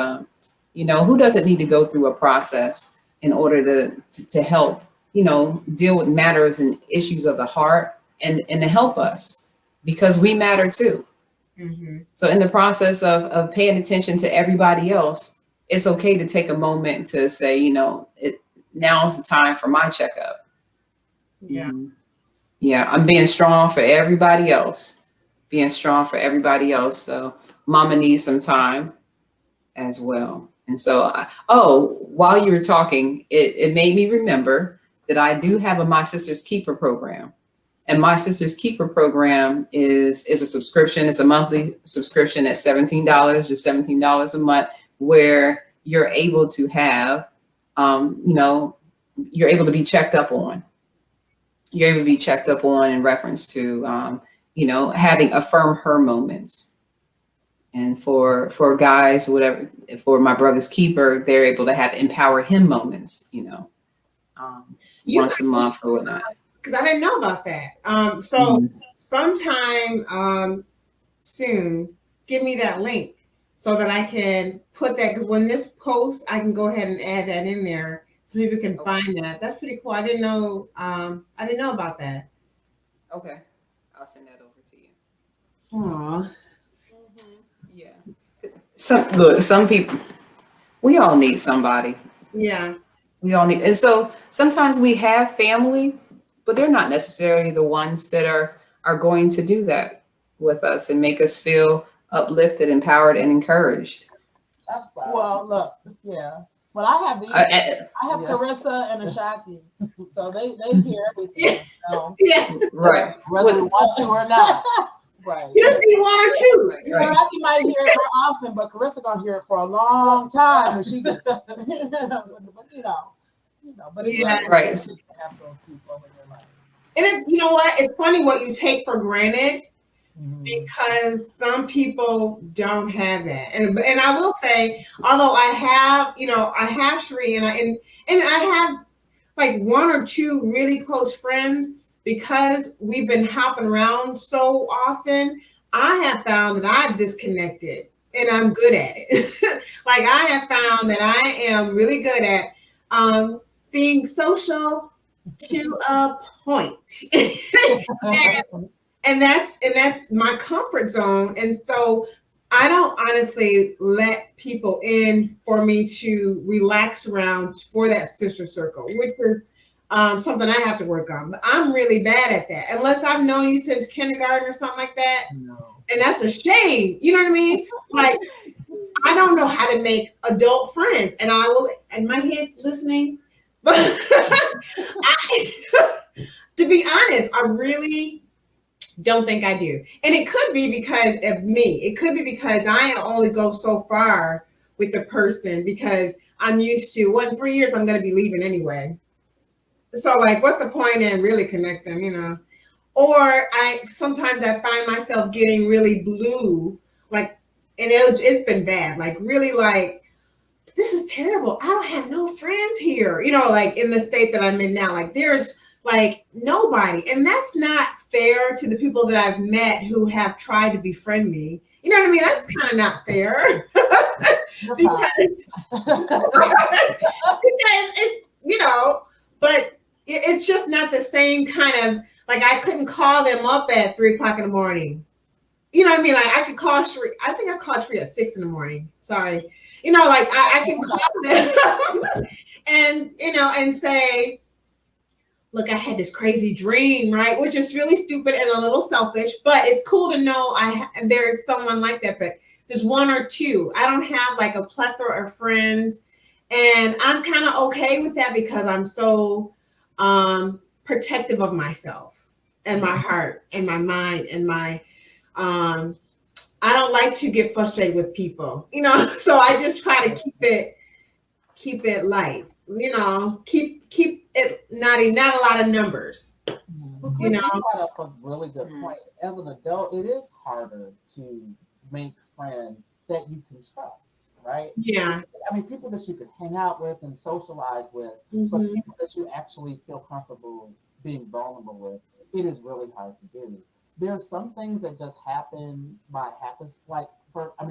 Who doesn't need to go through a process in order to help, deal with matters and issues of the heart and to help us because we matter too. Mm-hmm. So in the process of paying attention to everybody else, it's okay to take a moment to say, now's the time for my checkup. Yeah. Mhm. Yeah, I'm being strong for everybody else. Being strong for everybody else. So mama needs some time as well. And so, while you were talking, it made me remember that I do have a My Sister's Keeper program. And My Sister's Keeper program is a subscription. It's a monthly subscription at $17, just $17 a month, where you're able to have, you're able to be checked up on. You're able to be checked up on in reference to, having affirm her moments. And for guys, whatever, for my brother's keeper, they're able to have empower him moments, You once a month or whatnot. because I didn't know about that. So sometime soon, give me that link so that I can put that. Because when this post, I can go ahead and add that in there so people can find that. That's pretty cool. I didn't know. I didn't know about that. Okay, I'll send that over to you. Aw. Yeah. Some people, we all need somebody. Yeah. We all need, and so sometimes we have family, but they're not necessarily the ones that are going to do that with us and make us feel uplifted, empowered, and encouraged. I'm sorry. Well, look, yeah. Well, I have these. I- I have Yeah. Charissa and Ashaki, so they hear everything. Yeah. So. Yeah. right. Whether we want to or not. Right. You just need one or two. Right, You know, right. Ashaki might hear it more often, but Charissa gonna hear it for a long time when she gets. But but it's Yeah. really Right. good to have those people in your life. And you know what? It's funny what you take for granted Mhm. because some people don't have that. And I will say, although I have, I have Sheree and I have like one or two really close friends because we've been hopping around so often. I have found that I've disconnected and I'm good at it. Like I have found that I am really good at being social to a point. and that's my comfort zone. And so I don't honestly let people in for me to relax around for that sister circle, which is something I have to work on. But I'm really bad at that, unless I've known you since kindergarten or something like that. No. And that's a shame. You know what I mean? Like I don't know how to make adult friends, and I will. And my head's listening, but to be honest, I really don't think I do. And it could be because of me. It could be because I only go so far with the person because I'm used to, well, in 3 years, I'm going to be leaving anyway. So, like, what's the point in really connecting? Or sometimes I find myself getting really blue, like, and it's been bad, like, really like, this is terrible. I don't have no friends here, like in the state that I'm in now. Like, there's like nobody. And that's not fair to the people that I've met who have tried to befriend me. You know what I mean? That's kind of not fair. because but it's just not the same kind of, like, I couldn't call them up at 3:00 in the morning. You know what I mean? Like I could call Sheree. I think I called Sheree at 6 in the morning. Sorry. Like I can call them and say, look, I had this crazy dream, right? Which is really stupid and a little selfish, but it's cool to know there's someone like that. But there's one or two. I don't have like a plethora of friends, and I'm kind of okay with that because I'm so protective of myself and my heart and my mind and my I don't like to get frustrated with people, so I just try to keep it light, keep it not a lot of numbers. Well, Chris, you brought up a really good point. As an adult, it is harder to make friends that you can trust, right? Yeah. I mean, people that you can hang out with and socialize with, but people that you actually feel comfortable being vulnerable with, it is really hard to do. there's some things that just happen by happens. Like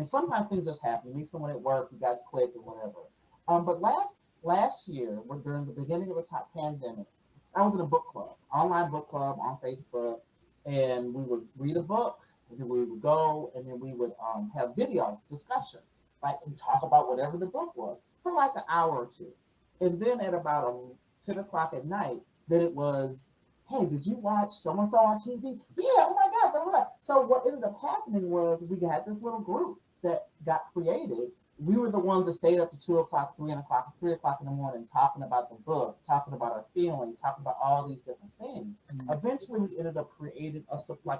sometimes things just happen. You meet someone at work, you guys click or whatever. But last year, during the beginning of the top pandemic, I was in a book club, online book club on Facebook, and we would read a book, and then we would go, and then we would have video discussion, like and talk about whatever the book was for like an hour or two, and then at about 10 o'clock at night, then it was, hey, did you watch so and so on TV? Yeah, oh my God, blah, blah, blah. So what ended up happening was we had this little group that got created. We were the ones that stayed up to 2 o'clock, 3 o'clock in the morning, talking about the book, talking about our feelings, talking about all these different things. Mm-hmm. Eventually, we ended up creating a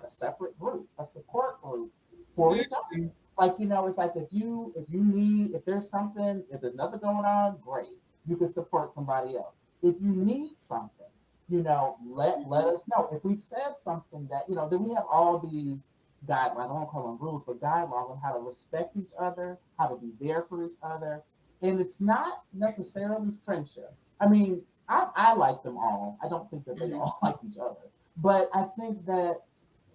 separate group, a support group for each other. Like, it's like if there's something, if there's nothing going on, great. You can support somebody else. If you need something, let us know. If we've said something that, then we have all these guidelines. I won't call them rules, but guidelines on how to respect each other, how to be there for each other. And it's not necessarily friendship. I mean, I like them all. I don't think that they all like each other. But I think that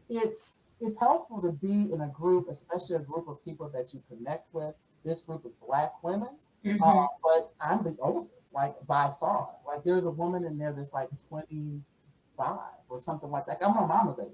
it's helpful to be in a group, especially a group of people that you connect with. This group is Black women. Mm-hmm. But I'm the oldest, like by far. Like there's a woman in there that's like 25 or something like that. I'm her mama's age.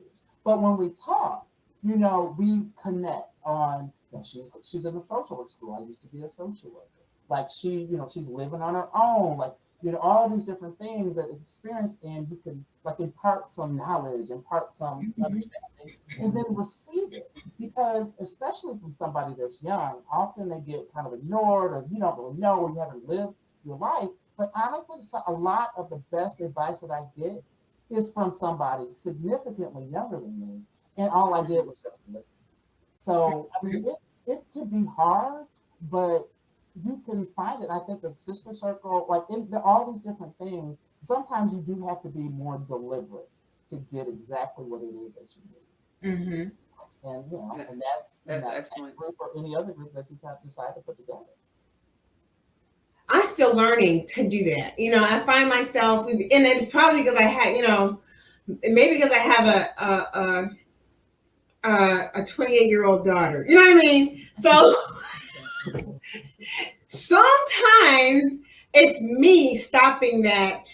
But when we talk, we connect on, she's in a social work school. I used to be a social worker. Like she's living on her own. Like, all these different things that experience, and you can like impart some knowledge, impart some understanding, and then receive it. Because especially from somebody that's young, often they get kind of ignored, or you don't really know, or you haven't lived your life. But honestly, a lot of the best advice that I get is from somebody significantly younger than me, and all I did was just listen. So I mean, it can be hard, but you can find it. I think the sister circle, like all these different things, sometimes you do have to be more deliberate to get exactly what it is that you need. Mm-hmm. And that's excellent. Group or any other group that you have decided to put together. I'm still learning to do that. I find myself, and it's probably because I had, maybe because I have a 28-year-old daughter. You know what I mean? So sometimes it's me stopping that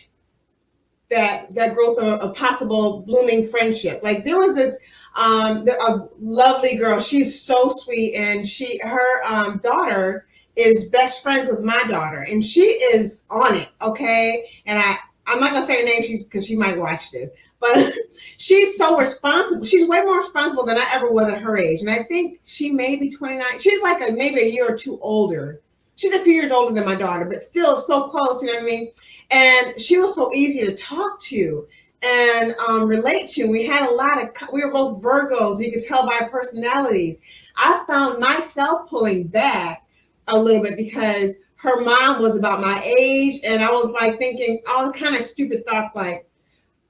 growth of a possible blooming friendship. Like there was this a lovely girl. She's so sweet, and her daughter is best friends with my daughter, and she is on it. Okay, and I'm not gonna say her name because she might watch this, but she's so responsible. She's way more responsible than I ever was at her age. And I think she may be 29. She's like maybe a year or two older. She's a few years older than my daughter, but still so close, you know what I mean? And she was so easy to talk to and relate to. We were both Virgos. You could tell by personalities. I found myself pulling back a little bit because her mom was about my age. And I was like thinking all kind of stupid thoughts like,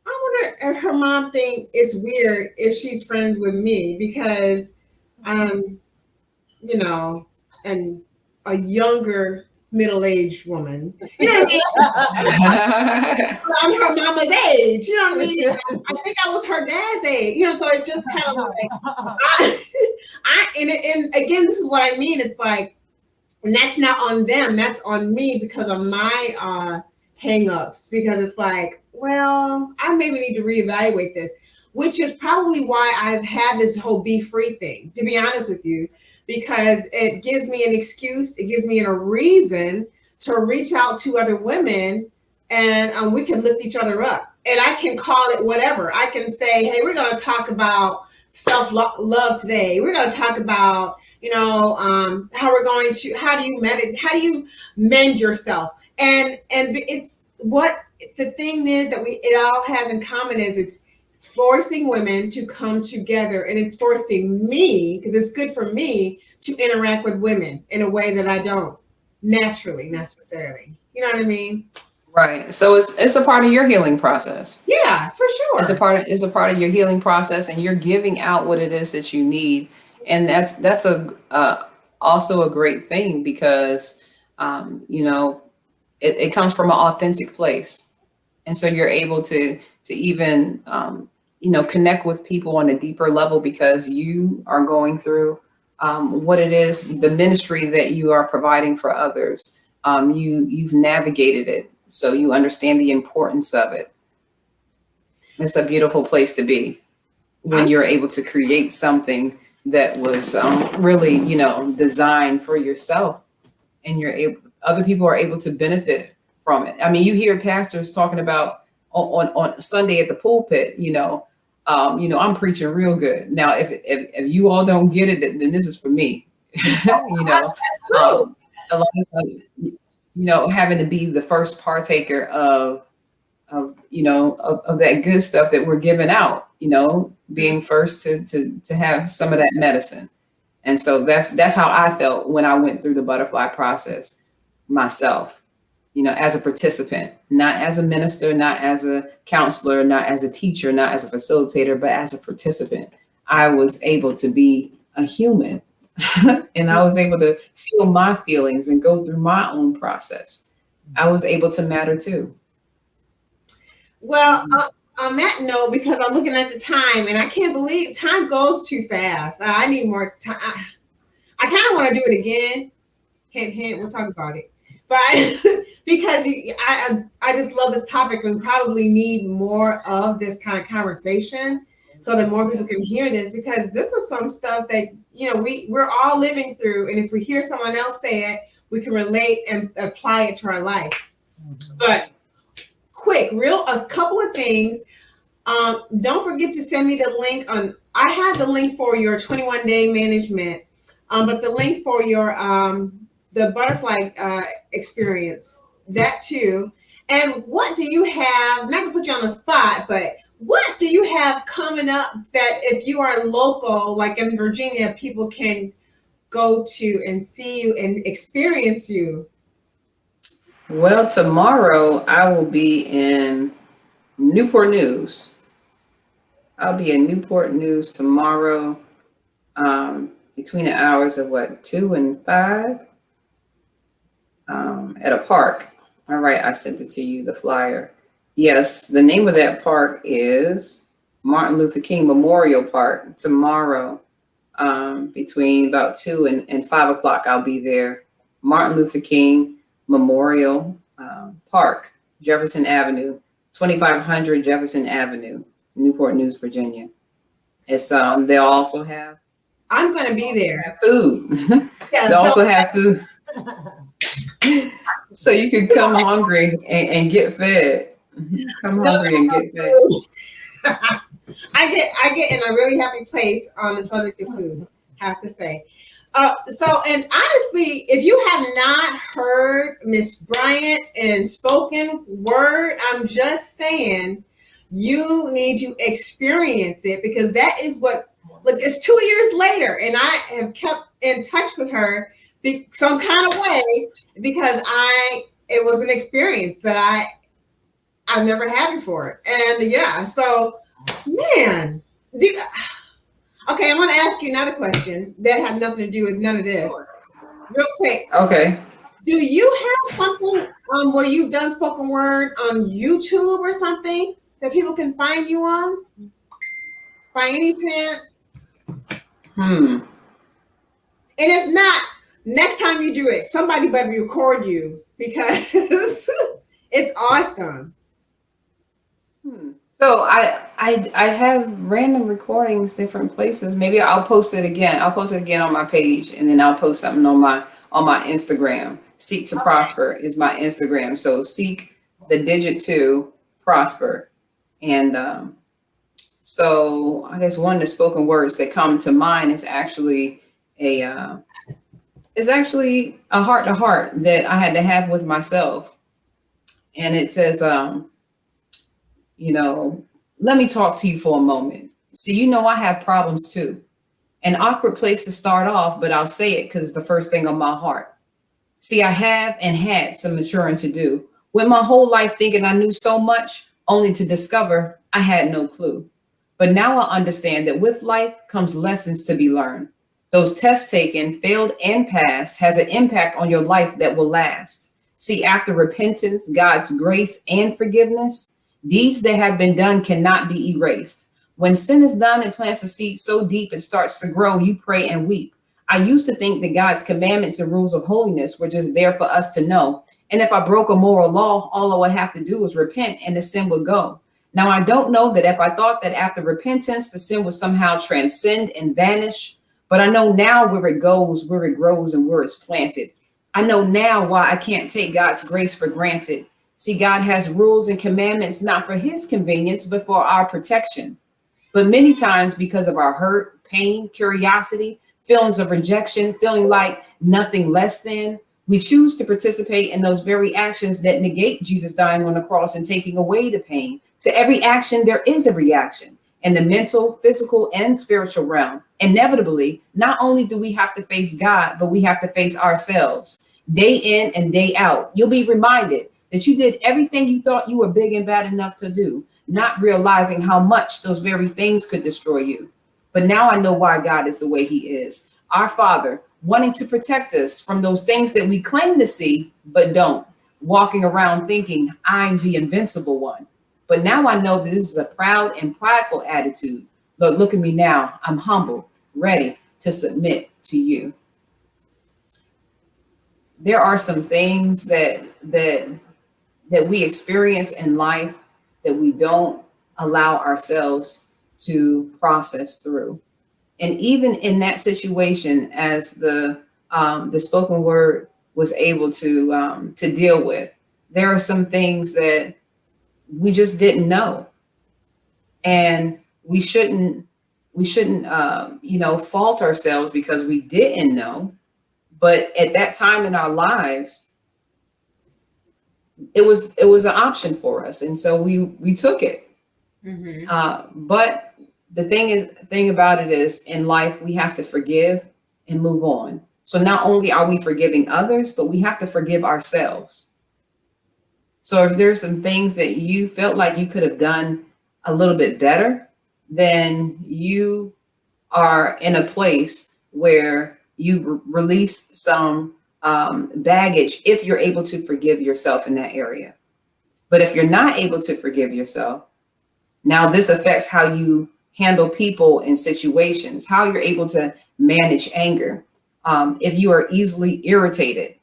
I wonder if her mom think it's weird if she's friends with me because and a younger middle-aged woman. You know what I mean? I'm her mama's age. You know what I mean? I think I was her dad's age. So it's just kind of like and again, this is what I mean. It's like, and that's not on them. That's on me because of my hang-ups. Because it's like, well, I maybe need to reevaluate this, which is probably why I've had this whole be free thing, to be honest with you, because it gives me an excuse. It gives me a reason to reach out to other women, and we can lift each other up. And I can call it whatever. I can say, hey, we're going to talk about self-love today. We're going to talk about, how do you mend yourself? And it's what the thing is that it all has in common is it's forcing women to come together, and it's forcing me, because it's good for me, to interact with women in a way that I don't naturally necessarily. You know what I mean? Right. So it's a part of your healing process. Yeah, for sure. It's a part of your healing process, and you're giving out what it is that you need. And that's also a great thing because, it comes from an authentic place. And so you're able to even, connect with people on a deeper level because you are going through what it is, the ministry that you are providing for others. You've navigated it, so you understand the importance of it. It's a beautiful place to be when you're able to create something that was really, designed for yourself, and other people are able to benefit from it. I mean, you hear pastors talking about on Sunday at the pulpit, I'm preaching real good. Now, if you all don't get it, then this is for me. A lot of times, having to be the first partaker of that good stuff that we're giving out, being first to have some of that medicine. And so that's how I felt when I went through the butterfly process myself, as a participant, not as a minister, not as a counselor, not as a teacher, not as a facilitator, but as a participant. I was able to be a human and I was able to feel my feelings and go through my own process. I was able to matter too. Well, on that note, because I'm looking at the time and I can't believe time goes too fast. I need more time. I kind of want to do it again. Hint, hint, we'll talk about it. But because I just love this topic and probably need more of this kind of conversation so that more people can hear this, because this is some stuff that, we're all living through. And if we hear someone else say it, we can relate and apply it to our life. But quick, a couple of things. Don't forget to send me the link I have the link for your 21-day management, but the link for your the butterfly experience, that too. And what do you have, not to put you on the spot, but what do you have coming up that if you are local, like in Virginia, people can go to and see you and experience you? Well, tomorrow I will be in Newport News. I'll be in Newport News tomorrow, between the hours of 2 and 5, at a park. All right, I sent it to you, the flyer. Yes, the name of that park is Martin Luther King Memorial Park. Tomorrow, between about 2 and 5 o'clock, I'll be there. Martin Luther King Memorial Park, Jefferson Avenue, 2500 Jefferson Avenue, Newport News, Virginia. It's they'll also have. I'm going to be there. Food. Yeah, they also have food, so you can come hungry and get fed. Come hungry and get fed. I get in a really happy place on the subject of food, have to say. And honestly, if you have not heard Miss Bryant in spoken word, I'm just saying you need to experience it, because that is what, look, it's 2 years later and I have kept in touch with her some kind of way, because it was an experience that I've never had before. And yeah, so man, okay, I'm going to ask you another question that had nothing to do with none of this. Real quick. Okay. Do you have something where you've done spoken word on YouTube or something that people can find you on? By any chance? And if not, next time you do it, somebody better record you, because it's awesome. So I have random recordings different places. Maybe I'll post it again. I'll post it again on my page, and then I'll post something on my Instagram. Seek to Prosper is my Instagram. So seek the digit 2 prosper. And so I guess one of the spoken words that come to mind is actually a heart to heart that I had to have with myself. And it says, let me talk to you for a moment. See, I have problems too. An awkward place to start off, but I'll say it because it's the first thing on my heart. See, I have and had some maturing to do. Went my whole life thinking I knew so much, only to discover I had no clue. But now I understand that with life comes lessons to be learned. Those tests taken, failed and passed, has an impact on your life that will last. See, after repentance, God's grace and forgiveness, deeds that have been done cannot be erased. When sin is done, it plants a seed so deep it starts to grow. You pray and weep. I used to think that God's commandments and rules of holiness were just there for us to know. And if I broke a moral law, all I would have to do was repent and the sin would go. Now, I don't know that if I thought that after repentance, the sin would somehow transcend and vanish, but I know now where it goes, where it grows, and where it's planted. I know now why I can't take God's grace for granted. See, God has rules and commandments not for his convenience, but for our protection. But many times, because of our hurt, pain, curiosity, feelings of rejection, feeling like nothing less than, we choose to participate in those very actions that negate Jesus dying on the cross and taking away the pain. To every action, there is a reaction in the mental, physical, and spiritual realm. Inevitably, not only do we have to face God, but we have to face ourselves day in and day out. You'll be reminded that you did everything you thought you were big and bad enough to do, not realizing how much those very things could destroy you. But now I know why God is the way he is. Our Father, wanting to protect us from those things that we claim to see, but don't. Walking around thinking, I'm the invincible one. But now I know that this is a proud and prideful attitude. Lord, look at me now. I'm humble, ready to submit to you. There are some things that we experience in life that we don't allow ourselves to process through. And even in that situation, as the spoken word was able to deal with, there are some things that we just didn't know, and we shouldn't fault ourselves because we didn't know. But at that time in our lives, it was an option for us, and so we took it. But the thing about it is, in life, we have to forgive and move on. So not only are we forgiving others, but we have to forgive ourselves. So if there's some things that you felt like you could have done a little bit better, then you are in a place where you release some baggage if you're able to forgive yourself in that area. But if you're not able to forgive yourself, now this affects how you handle people in situations, how you're able to manage anger. If you are easily irritated,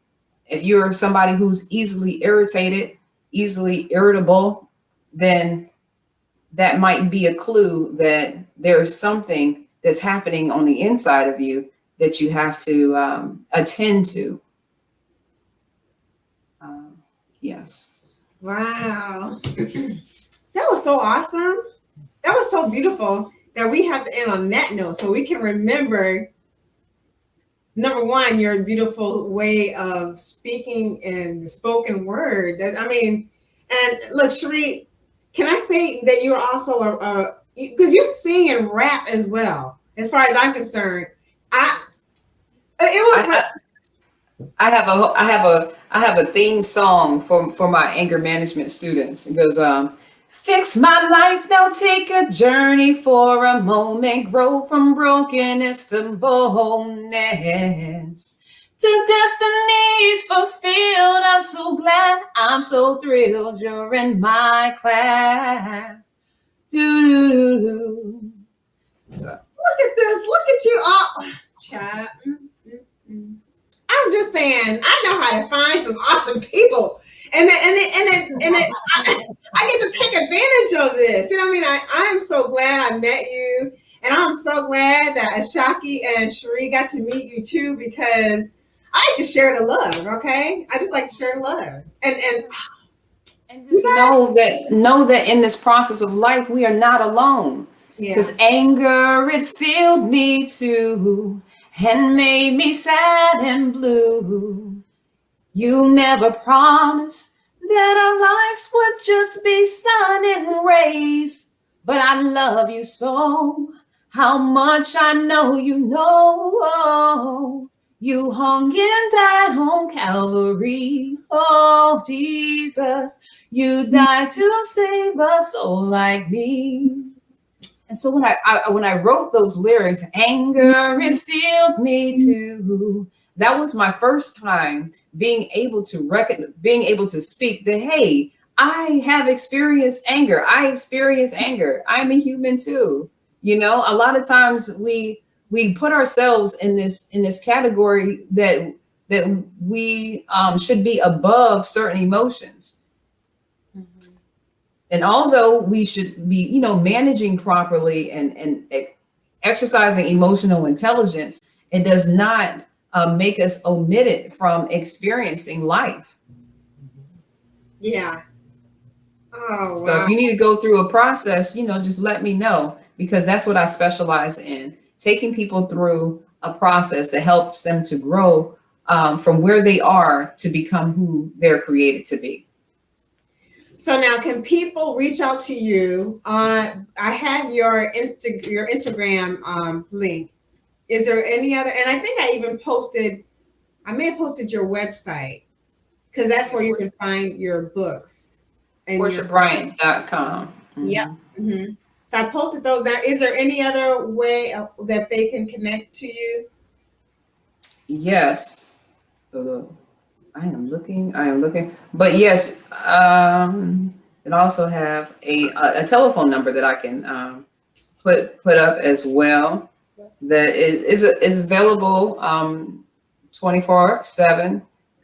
if you're somebody who's easily irritated, easily irritable, then that might be a clue that there's something that's happening on the inside of you that you have to attend to. Yes. Wow. That was so awesome. That was so beautiful that we have to end on that note so we can remember, number one, your beautiful way of speaking and the spoken word. And look, P.H.R.E.E.E, can I say that you're also because you sing and rap as well, as far as I'm concerned. I have a theme song for my anger management students. It goes, fix my life, now take a journey for a moment, grow from brokenness to boldness, to destinies fulfilled. I'm so glad, I'm so thrilled you're in my class. Do-do-do-do. So. Look at this, look at you all. Chat. I'm just saying, I know how to find some awesome people, and I get to take advantage of this. You know what I mean? I am so glad I met you, and I'm so glad that Ashaki and P.H.R.E.E.E got to meet you too, because I like to share the love. Okay, I just like to share the love, and just know that in this process of life, we are not alone. Because anger, it filled me too, and made me sad and blue. You never promised that our lives would just be sun and rays, but I love you so. How much I know you know. You hung and died on Calvary. Oh, Jesus, you died to save a soul like me. And so when I wrote those lyrics, anger, it filled me too. That was my first time being able to speak that, hey, I have experienced anger. I experience anger. I'm a human too. You know, a lot of times we put ourselves in this category that we should be above certain emotions. Mhm. And although we should be, you know, managing properly and exercising emotional intelligence, it does not make us omitted from experiencing life. Yeah. Oh So if wow. you need to go through a process, you know, just let me know, because that's what I specialize in, taking people through a process that helps them to grow from where they are to become who they're created to be. So now, can people reach out to you? I have your Instagram link. Is there any other? And I think I even posted. I may have posted your website because that's where you can find your books and your. PortiaBryant.com. Yep. Mhm. Hmm. So I posted those. Now, is there any other way that they can connect to you? Yes. I am looking. But yes, it also have a telephone number that I can put up as well. That is available 24/7.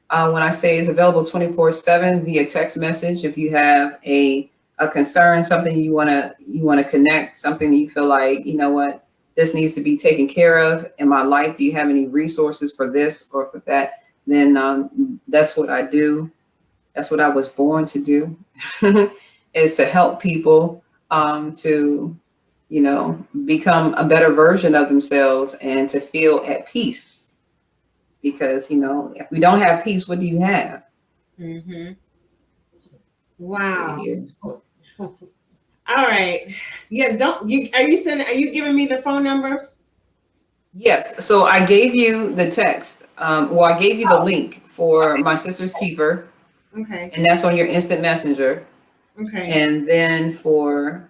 When I say it's available 24/7 via text message, if you have a concern, something you wanna connect, something that you feel like, you know what, this needs to be taken care of in my life. Do you have any resources for this or for that? Then that's what I do. That's what I was born to do, is to help people to, you know, become a better version of themselves and to feel at peace. Because, you know, if we don't have peace, what do you have? Hmm. Let's see Wow. here. All right. Yeah. Don't you? Are you sending? Are you giving me the phone number? Yes. So I gave you the text. Well, I gave you the link for my sister's keeper, Okay. and that's on your instant messenger. Okay. And I then for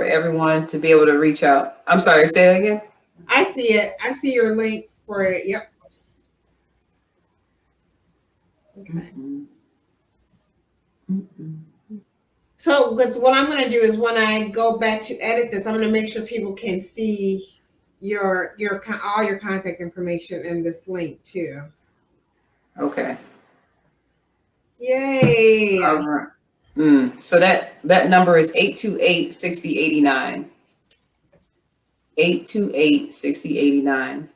everyone to be able to reach out. I'm sorry, say that again. I see it. I see your link for it. Yep. Okay. Mm-mm. Mm-mm. So, because what I'm going to do is when I go back to edit this, I'm going to make sure people can see all your contact information in this link too. Okay. Yay! All right. So that number is 828-6089. 828-6089.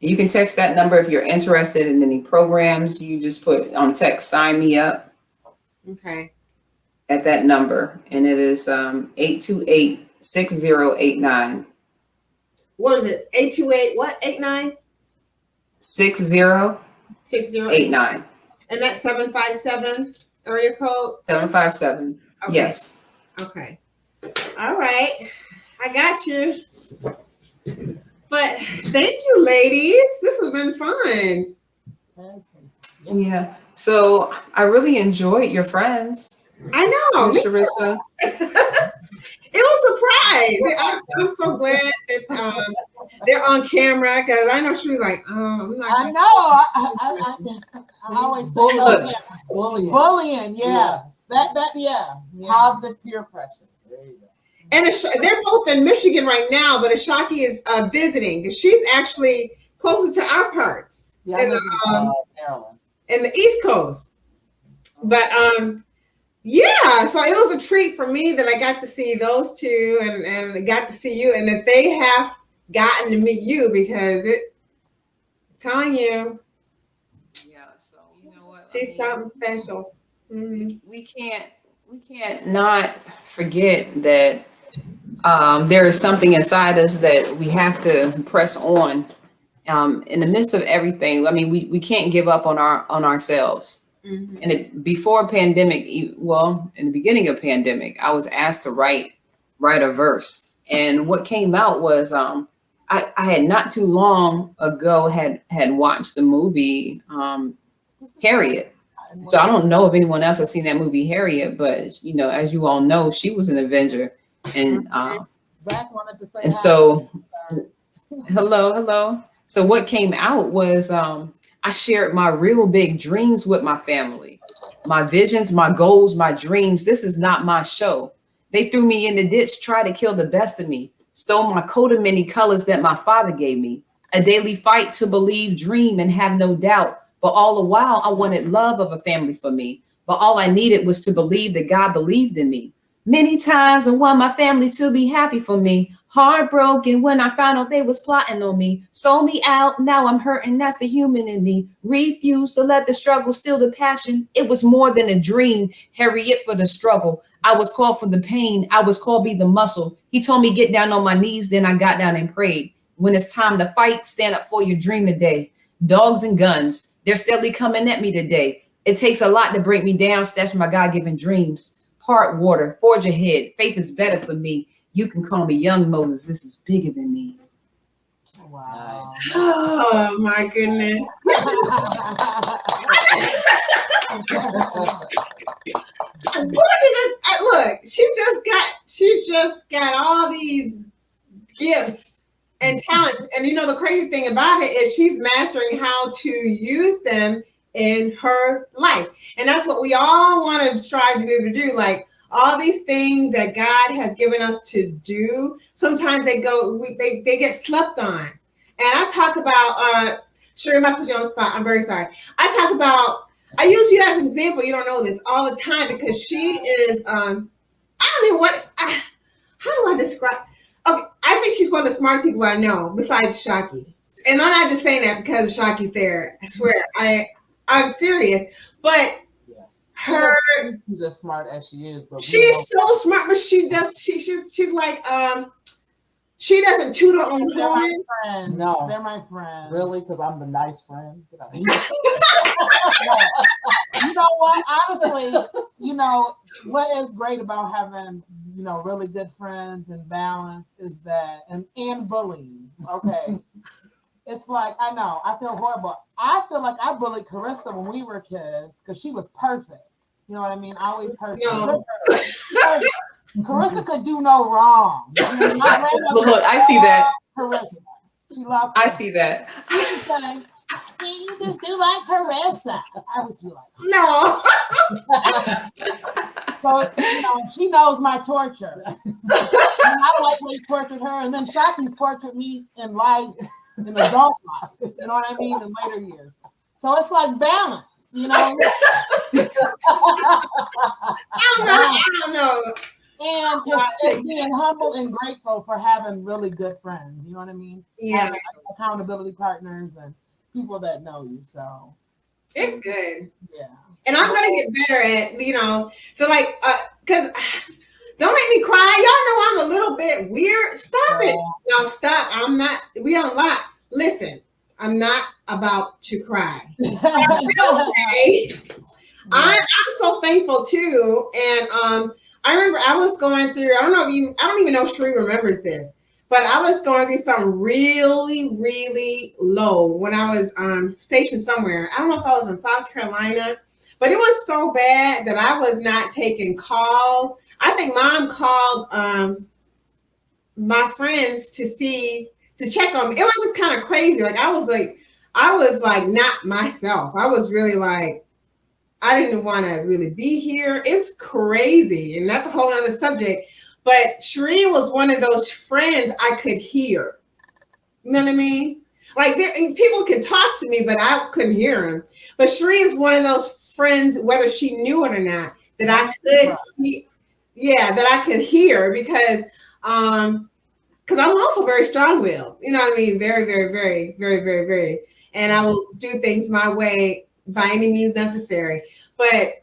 You can text that number if you're interested in any programs. You just put on text "sign me up" Okay. at that number, and it is 828-6089. What is it? 828 what? 89 6089. 6089. And that's 757 area code. 757. Okay. Yes. Okay. All right. I got you. But thank you, ladies. This has been fun. Yeah. So I really enjoyed your friends, I know. Miss Charissa. It was a surprise. I'm so glad that they're on camera because I know she was like, I'm not. I know. I always say Look. bullying. Yeah. Yeah. Positive peer pressure. There you go. And they're both in Michigan right now, but Ashaki is visiting because she's actually closer to our parts Yeah, in Maryland. in the East Coast. But yeah, so it was a treat for me that I got to see those two and got to see you, and that they have gotten to meet you because telling you, Yeah. So you know what? she's something special. Mm-hmm. We can't not forget that there is something inside us that we have to press on in the midst of everything. I mean, we can't give up on ourselves. Mm-hmm. And before pandemic, well, in the beginning of pandemic, I was asked to write a verse, and what came out was I had not too long ago had watched the movie Harriet. So I don't know if anyone else has seen that movie Harriet, but you know, as you all know, she was an Avenger, and Zach wanted to say and hi. so Sorry. hello. So what came out was I shared my real big dreams with my family. My visions, my goals, my dreams. This is not my show. They threw me in the ditch, tried to kill the best of me, stole my coat of many colors that my father gave me. A daily fight to believe, dream, and have no doubt. But all the while, I wanted love of a family for me. But all I needed was to believe that God believed in me. Many times I want my family to be happy for me. Heartbroken when I found out they was plotting on me. Sold me out, now I'm hurting, that's the human in me. Refused to let the struggle steal the passion. It was more than a dream, Harriet for the struggle. I was called for the pain, I was called be the muscle. He told me get down on my knees, then I got down and prayed. When it's time to fight, stand up for your dream today. Dogs and guns, they're steadily coming at me today. It takes a lot to break me down, stash my God-given dreams. Part water, forge ahead. Faith is better for me. You can call me young Moses. This is bigger than me. Wow. Oh my goodness. Look, she just got all these gifts and talents. And you know, the crazy thing about it is she's mastering how to use them in her life. And that's what we all want to strive to be able to do. Like all these things that God has given us to do, sometimes they get slept on. And I talk about Sheree, I put you on the spot. I'm very sorry. I use you as an example. You don't know this all the time because she is I don't know how do I describe? Okay, I think she's one of the smartest people I know besides Shockey. And I'm not just saying that because Shockey's there. I swear. I'm serious. But Yes. her She's as smart as she is, but she's so smart, but she's like she doesn't toot her own They're my horn. friends. No. They're my friends. really, because I'm the nice friend. Get out of here. You know what? Honestly, you know, what is great about having, you know, really good friends and balance is that, and bullying, okay? It's like, I know, I feel horrible. I feel like I bullied Charissa when we were kids because she was perfect. You know what I mean? Always perfect. No. Carissa could do no wrong. Look, I see that. Carissa. She loved I her. see that. She would say, "Can you just do like Carissa?" I was be like, No. so, you know, she knows my torture. And I likely tortured her, and then Shockey's tortured me in life, in adult life. You know what I mean? In later years. So it's like balance, you know? I don't know. And it's being humble and grateful for having really good friends. You know what I mean? Yeah. Having accountability partners and people that know you. So It's good. yeah. And I'm gonna get better at, you know, so like because don't make me cry. Y'all know I'm a little bit weird. Stop it. No, stop. I'm not, we don't lie. Listen, I'm not about to cry. I will say, I'm so thankful too. And I remember I was going through, I don't even know if Sheree remembers this, but I was going through something really, really low when I was stationed somewhere. I don't know if I was in South Carolina, but it was so bad that I was not taking calls. I think Mom called my friends to check on me. It was just kind of crazy. Like I was like not myself. I was really like, I didn't want to really be here. It's crazy. And that's a whole other subject. But Sheree was one of those friends I could hear. You know what I mean? Like people could talk to me, but I couldn't hear them. But Sheree is one of those friends, whether she knew it or not, that I could hear because I'm also very strong-willed. You know what I mean? Very, very, very, very, very, very. And I will do things my way by any means necessary. But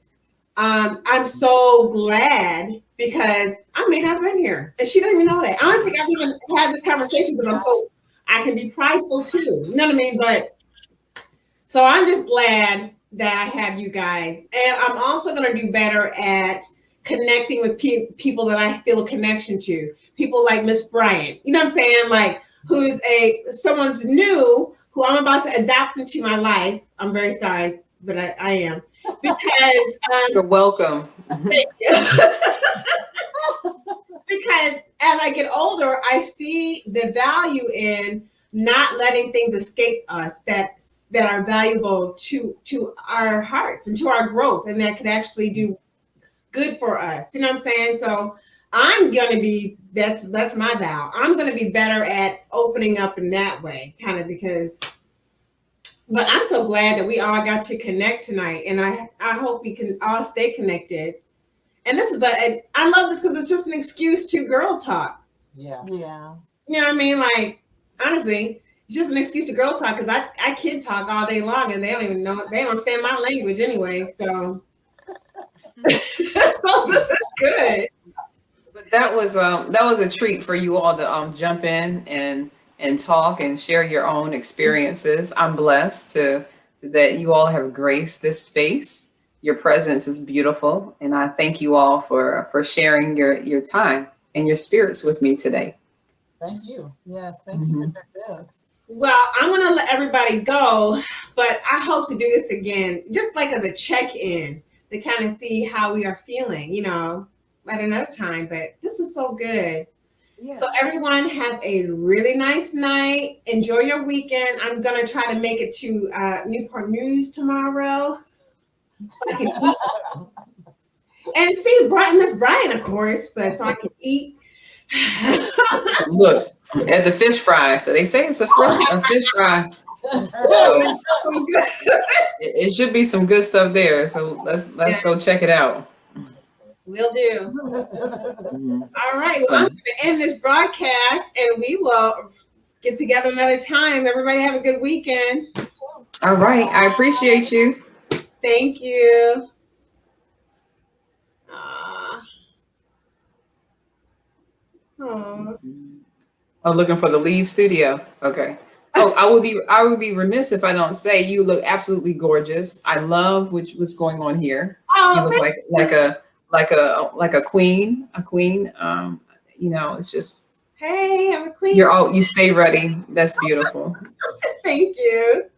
I'm so glad because I may not have been here. And she doesn't even know that. I don't think I've even had this conversation because I can be prideful too. You know what I mean? But so I'm just glad that I have you guys. And I'm also going to do better at connecting with people that I feel a connection to. People like Miss Bryant. You know what I'm saying? Like who's someone's new who I'm about to adapt into my life. I'm very sorry, but I am. Because You're welcome. Thank you. Because as I get older, I see the value in not letting things escape us that are valuable to our hearts and to our growth, and that could actually do good for us. You know what I'm saying? So I'm gonna be that's my vow. I'm gonna be better at opening up in that way, kind of because. But I'm so glad that we all got to connect tonight, and I hope we can all stay connected. And this is I love this because it's just an excuse to girl talk. Yeah. Yeah. You know what I mean? Like, honestly, it's just an excuse to girl talk because I kid talk all day long and they don't even know, they don't understand my language anyway. So, so this is good. But that was a treat for you all to jump in and talk and share your own experiences. I'm blessed to that you all have graced this space. Your presence is beautiful, and I thank you all for sharing your time and your spirits with me today. Thank you. Yes. Thank you for this. Well, I'm going to let everybody go, but I hope to do this again, just like as a check-in to kind of see how we are feeling, you know, at another time. But this is so good. Yeah. So everyone have a really nice night. Enjoy your weekend. I'm going to try to make it to Newport News tomorrow so I can eat. And see Miss Bryant, of course, but so I can eat. Look at the fish fry. So they say it's a fish fry. So it should be some good stuff there. So let's go check it out. Will do. All right. Well, I'm going to end this broadcast, and we will get together another time. Everybody have a good weekend. All right. I appreciate you. Thank you. Oh, looking for the Leave Studio. Okay. Oh, I would be remiss if I don't say you look absolutely gorgeous. I love what's going on here. You look like a queen. You know, it's just hey, I'm a queen. you stay ready. That's beautiful. Thank you.